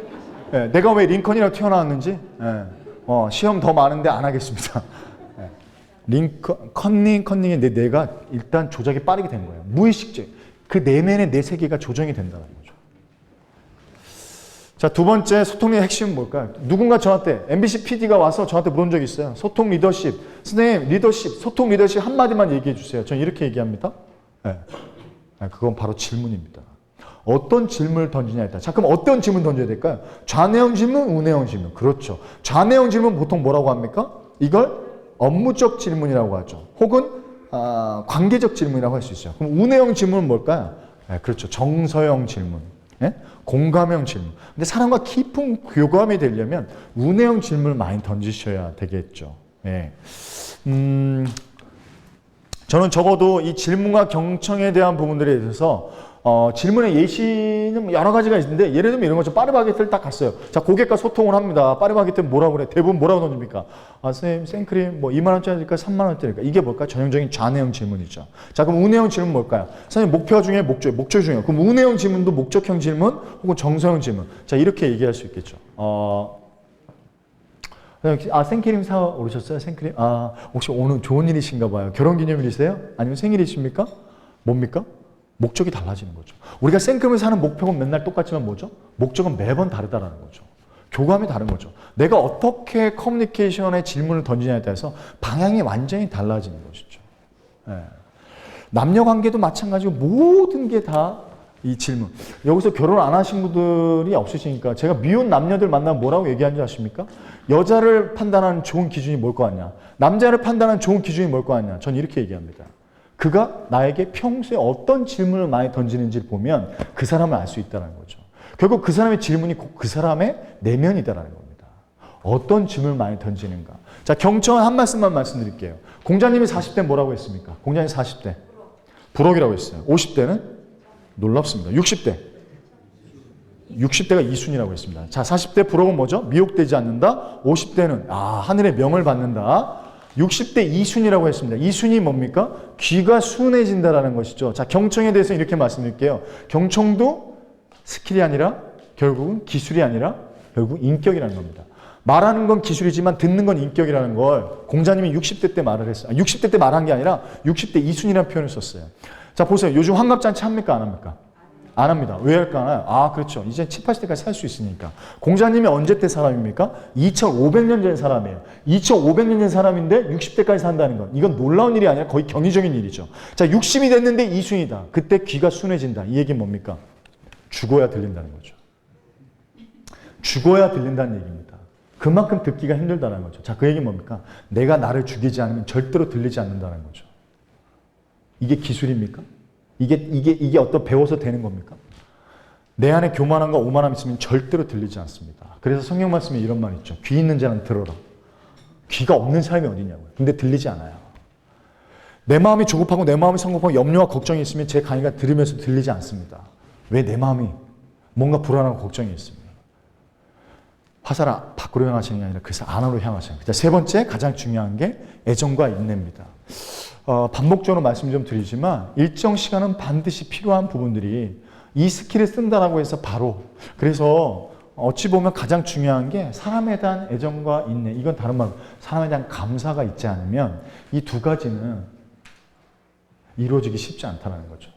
네, 내가 왜 링컨이라고 튀어나왔는지 시험 더 많은데 안 하겠습니다. 컨닝에 내가 일단 조작이 빠르게 된 거예요. 무의식적. 그 내면의 내 세계가 조정이 된다는 거죠. 자, 두 번째 소통의 핵심은 뭘까요? 누군가 저한테 MBC PD가 와서 저한테 물은 적이 있어요. 소통 리더십. 선생님, 소통 리더십 한마디만 얘기해 주세요. 저는 이렇게 얘기합니다. 그건 바로 질문입니다. 어떤 질문을 던지냐에 따라. 자, 그럼 어떤 질문 던져야 될까요? 좌내형 질문, 우내형 질문. 그렇죠. 좌내형 질문 보통 뭐라고 합니까? 이걸 업무적 질문이라고 하죠. 혹은 관계적 질문이라고 할 수 있죠. 그럼 우내형 질문은 뭘까요? 그렇죠. 정서형 질문. 공감형 질문. 근데 사람과 깊은 교감이 되려면 우내형 질문을 많이 던지셔야 되겠죠. 저는 적어도 이 질문과 경청에 대한 부분들에 대해서 질문의 예시는 여러 가지가 있는데 예를 들면 이런 거죠. 파리바게트를 딱 갔어요. 자, 고객과 소통을 합니다. 파리바게트는 뭐라고 그래? 대부분 뭐라고 던집니까? 선생님, 생크림 2만 원짜리일까? 3만 원짜리일까? 이게 뭘까? 전형적인 좌내형 질문이죠. 자, 그럼 우내형 질문 뭘까요? 선생님, 목표 중에 목적 중에. 그럼 우내형 질문도 목적형 질문 혹은 정서형 질문. 자, 이렇게 얘기할 수 있겠죠. 생크림 사 오르셨어요? 생크림? 혹시 오늘 좋은 일이신가 봐요. 결혼기념일이세요? 아니면 생일이십니까? 뭡니까? 목적이 달라지는 거죠. 우리가 생크림을 사는 목표는 맨날 똑같지만 뭐죠? 목적은 매번 다르다는 거죠. 교감이 다른 거죠. 내가 어떻게 커뮤니케이션의 질문을 던지냐에 따라서 방향이 완전히 달라지는 것이죠. 남녀 관계도 마찬가지고 모든 게 다 이 질문. 여기서 결혼 안 하신 분들이 없으시니까 제가 미혼 남녀들 만나면 뭐라고 얘기하는지 아십니까? 여자를 판단하는 좋은 기준이 뭘 거 같냐? 남자를 판단하는 좋은 기준이 뭘 거 같냐? 전 이렇게 얘기합니다. 그가 나에게 평소에 어떤 질문을 많이 던지는지를 보면 그 사람을 알 수 있다는 거죠. 결국 그 사람의 질문이 곧 그 사람의 내면이다라는 겁니다. 어떤 질문을 많이 던지는가. 자, 경청은 한 말씀만 말씀드릴게요. 공자님이 40대 뭐라고 했습니까? 공자님 40대. 부럭이라고 했어요. 50대는? 놀랍습니다. 60대가 이순이라고 했습니다. 자, 40대 부럭은 뭐죠? 미혹되지 않는다. 50대는 하늘의 명을 받는다. 60대 이순이라고 했습니다. 이순이 뭡니까? 귀가 순해진다라는 것이죠. 자, 경청에 대해서 이렇게 말씀드릴게요. 경청도 스킬이 아니라 결국은 기술이 아니라 결국 인격이라는 겁니다. 말하는 건 기술이지만 듣는 건 인격이라는 걸 공자님이 60대 때 말을 했어요. 60대 때 말한 게 아니라 60대 이순이라는 표현을 썼어요. 자, 보세요. 요즘 환갑잔치 합니까? 안 합니까? 안 합니다. 왜 할까요? 그렇죠. 이제 7, 80대까지 살 수 있으니까. 공자님이 언제 때 사람입니까? 2500년 전 사람이에요. 2500년 전 사람인데 60대까지 산다는 건 이건 놀라운 일이 아니라 거의 경이적인 일이죠. 자, 60이 됐는데 이순이다. 그때 귀가 순해진다. 이 얘기는 뭡니까? 죽어야 들린다는 거죠. 죽어야 들린다는 얘기입니다. 그만큼 듣기가 힘들다는 거죠. 자, 그 얘기는 뭡니까? 내가 나를 죽이지 않으면 절대로 들리지 않는다는 거죠. 이게 기술입니까? 이게 어떤 배워서 되는 겁니까? 내 안에 교만함과 오만함이 있으면 절대로 들리지 않습니다. 그래서 성경 말씀에 이런 말이 있죠. 귀 있는 자는 들어라. 귀가 없는 사람이 어디냐고요. 근데 들리지 않아요. 내 마음이 조급하고 내 마음이 성급하고 염려와 걱정이 있으면 제 강의가 들으면서 들리지 않습니다. 왜? 내 마음이 뭔가 불안하고 걱정이 있습니다. 화살 밖으로 향하시는 게 아니라 그래서 안으로 향하시는 거예요. 세 번째 가장 중요한 게 애정과 인내입니다. 반복적으로 말씀 좀 드리지만 일정 시간은 반드시 필요한 부분들이 이 스킬을 쓴다라고 해서 바로 그래서 어찌 보면 가장 중요한 게 사람에 대한 애정과 인내 이건 다른 말로 사람에 대한 감사가 있지 않으면 이 두 가지는 이루어지기 쉽지 않다는 거죠.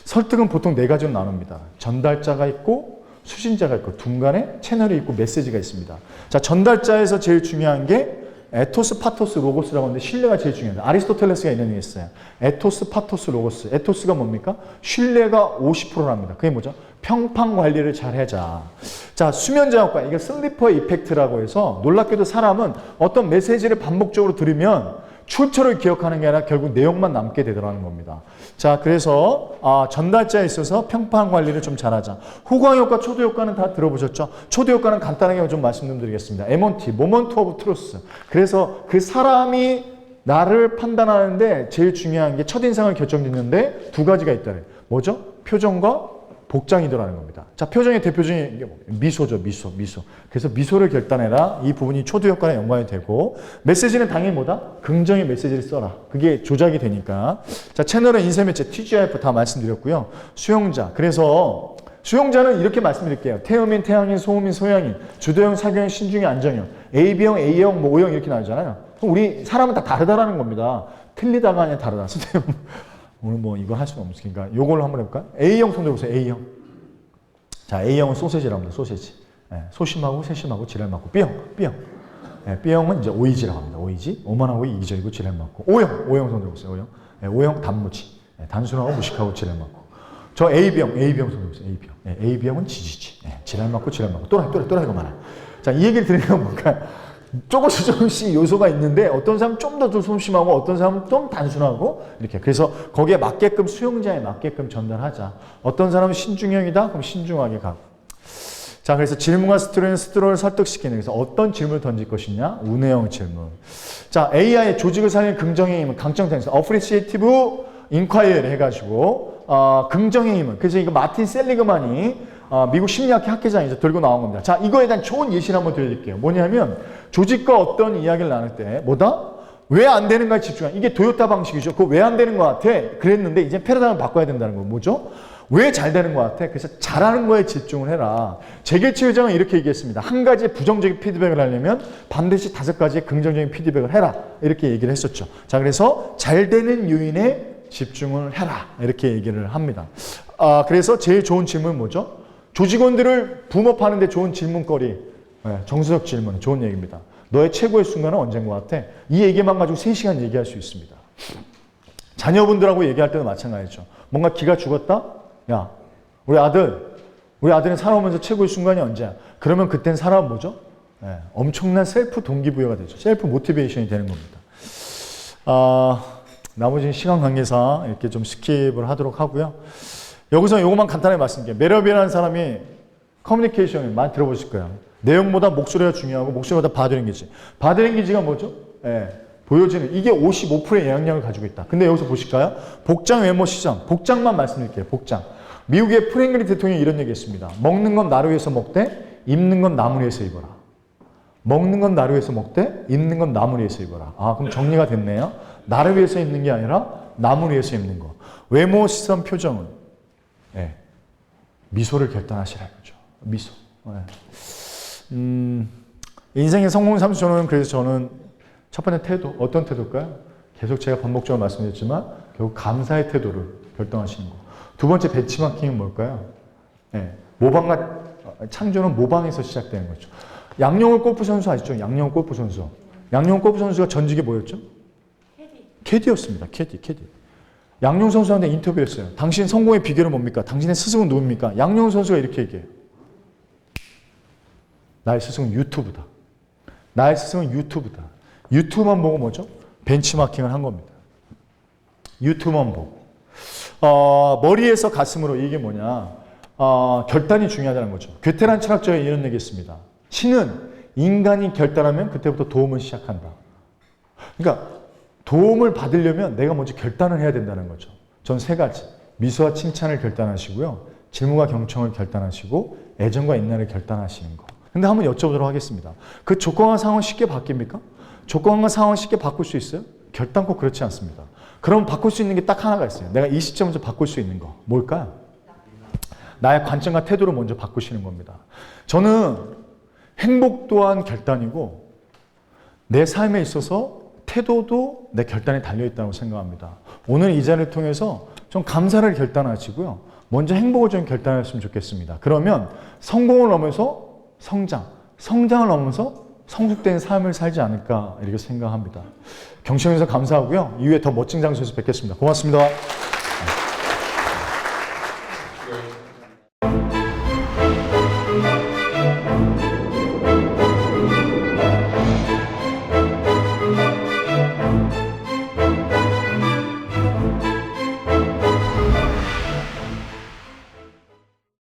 설득은 보통 네 가지로 나눕니다. 전달자가 있고 수신자가 있고 중간에 채널이 있고 메시지가 있습니다. 자, 전달자에서 제일 중요한 게 에토스, 파토스, 로고스라고 하는데 신뢰가 제일 중요합니다. 아리스토텔레스가 이런 얘기 했어요. 에토스, 파토스, 로고스. 에토스가 뭡니까? 신뢰가 50%랍니다. 그게 뭐죠? 평판 관리를 잘 하자. 자, 수면제약과 이게 슬리퍼 이펙트라고 해서 놀랍게도 사람은 어떤 메시지를 반복적으로 들으면 출처를 기억하는 게 아니라 결국 내용만 남게 되더라는 겁니다. 자, 그래서 전달자에 있어서 평판 관리를 좀 잘하자. 후광효과, 초도효과는 다 들어보셨죠? 초도효과는 간단하게 좀 말씀 좀 드리겠습니다. MOT, 모먼트 오브 트루스. 그래서 그 사람이 나를 판단하는데 제일 중요한 게 첫인상을 결정짓는데 두 가지가 있다래. 뭐죠? 표정과 복장이더라는 겁니다. 자, 표정의 대표적인 게 미소죠. 미소. 그래서 미소를 결단해라. 이 부분이 초두 효과랑 연관이 되고 메시지는 당연히 뭐다? 긍정의 메시지를 써라. 그게 조작이 되니까. 자, 채널은 인쇄매체 TGIF 다 말씀드렸고요. 수용자. 그래서 수용자는 이렇게 말씀드릴게요. 태음인, 태양인, 소음인, 소양인, 주도형, 사교형, 신중형, 안정형, AB형, A형, 뭐 O형 이렇게 나오잖아요. 그럼 우리 사람은 다 다르다라는 겁니다. 틀리다가 아니라 다르다. 선생님 오늘 뭐 이거 할 수는 없으니까 요걸로 한번 해볼까요? A형 손 들어보세요. A형. 자, A형은 소세지라고 합니다. 소세지. 네, 소심하고 세심하고 지랄 맞고 B형. 네, B형은 이제 오이지라고 합니다. 오이지. 오만하고 이기적이고 지랄 맞고. O형 손 들어보세요. O형. 네, O형 단무지. 네, 단순하고 무식하고 지랄 맞고. 저 A형 손 들어보세요. A형. 네, A형은 지지지. 네, 지랄 맞고 또라이가 많아요. 자, 이 얘기를 들으면 뭔가 조금씩 요소가 있는데 어떤 사람은 좀 더 좀 소심하고 어떤 사람은 좀 단순하고 이렇게 그래서 거기에 맞게끔 수용자에 맞게끔 전달하자. 어떤 사람은 신중형이다? 그럼 신중하게 가고. 자, 그래서 질문과 스트로를 설득시키는 그래서 어떤 질문을 던질 것이냐? 운해형 질문. 자, AI 조직을 살리는 긍정의 힘은 강점에서 appreciative inquiry 해가지고 긍정의 힘은 그래서 이거 마틴 셀리그만이 미국 심리학회 학회장에서 들고 나온 겁니다. 자, 이거에 대한 좋은 예시를 한번 드릴게요. 뭐냐면 조직과 어떤 이야기를 나눌 때 뭐다? 왜 안 되는가에 집중하는 이게 도요타 방식이죠. 그거 왜 안 되는 것 같아? 그랬는데 이제 패러다임을 바꿔야 된다는 거 뭐죠? 왜 잘 되는 것 같아? 그래서 잘하는 거에 집중을 해라. 제길치 회장은 이렇게 얘기했습니다. 한 가지의 부정적인 피드백을 하려면 반드시 5가지의 긍정적인 피드백을 해라. 이렇게 얘기를 했었죠. 자, 그래서 잘 되는 요인에 집중을 해라. 이렇게 얘기를 합니다. 그래서 제일 좋은 질문은 뭐죠? 조직원들을 붐업하는 데 좋은 질문거리. 네, 정수적 질문. 좋은 얘기입니다. 너의 최고의 순간은 언제인 것 같아? 이 얘기만 가지고 3시간 얘기할 수 있습니다. 자녀분들하고 얘기할 때도 마찬가지죠. 뭔가 기가 죽었다? 야, 우리 아들은 살아오면서 최고의 순간이 언제야? 그러면 그땐 살아온 뭐죠? 네, 엄청난 셀프 동기부여가 되죠. 셀프 모티베이션이 되는 겁니다. 나머지는 시간 관계상 이렇게 좀 스킵을 하도록 하고요. 여기서 이것만 간단하게 말씀드릴게요. 매력이라는 사람이 커뮤니케이션을 많이 들어보실 거예요. 내용보다 목소리가 중요하고 목소리보다 바디랭귀지. 바디랭귀지가 뭐죠? 보여지는 이게 55%의 영향력을 가지고 있다. 근데 여기서 보실까요? 복장, 외모, 시장. 복장만 말씀드릴게요. 복장. 미국의 프랭클린 대통령이 이런 얘기했습니다. 먹는 건 나를 위해서 먹되 입는 건 남을 위해서 입어라. 먹는 건 나를 위해서 먹되 입는 건 남을 위해서 입어라. 그럼 정리가 됐네요. 나를 위해서 입는 게 아니라 남을 위해서 입는 거. 외모, 시선, 표정은 미소를 결단하시라는 거죠. 미소. 인생의 성공 3초는 그래서 저는 첫 번째 태도, 어떤 태도일까요? 계속 제가 반복적으로 말씀드렸지만 결국 감사의 태도를 결정하시는 거. 두 번째 벤치마킹은 뭘까요? 모방과 창조는 모방에서 시작되는 거죠. 양용훈 골프 선수 아시죠? 양용훈 골프 선수. 양용훈 골프 선수가 전직이 뭐였죠? 캐디였습니다. 캐디. 양용훈 선수한테 인터뷰했어요. 당신 성공의 비결은 뭡니까? 당신의 스승은 누굽니까? 양용훈 선수가 이렇게 얘기해요. 나의 스승은 유튜브다. 나의 스승은 유튜브다. 유튜브만 보고 뭐죠? 벤치마킹을 한 겁니다. 유튜브만 보고. 머리에서 가슴으로 이게 뭐냐? 결단이 중요하다는 거죠. 괴테란 철학자의 이런 얘기 했습니다. 신은 인간이 결단하면 그때부터 도움을 시작한다. 그러니까 도움을 받으려면 내가 먼저 결단을 해야 된다는 거죠. 전 세 가지. 미소와 칭찬을 결단하시고요. 질문과 경청을 결단하시고 애정과 인내를 결단하시는 거. 근데 한번 여쭤보도록 하겠습니다. 그 조건과 상황은 쉽게 바뀝니까? 조건과 상황을 쉽게 바꿀 수 있어요? 결단코 그렇지 않습니다. 그럼 바꿀 수 있는 게 딱 하나가 있어요. 내가 이 시점에서 바꿀 수 있는 거. 뭘까요? 나의 관점과 태도를 먼저 바꾸시는 겁니다. 저는 행복 또한 결단이고 내 삶에 있어서 태도도 내 결단에 달려있다고 생각합니다. 오늘 이 자리를 통해서 좀 감사를 결단하시고요. 먼저 행복을 좀 결단했으면 좋겠습니다. 그러면 성공을 넘어서 성장, 성장을 넘어서 성숙된 삶을 살지 않을까 이렇게 생각합니다. 경청해주셔서 감사하고요. 이후에 더 멋진 장소에서 뵙겠습니다. 고맙습니다.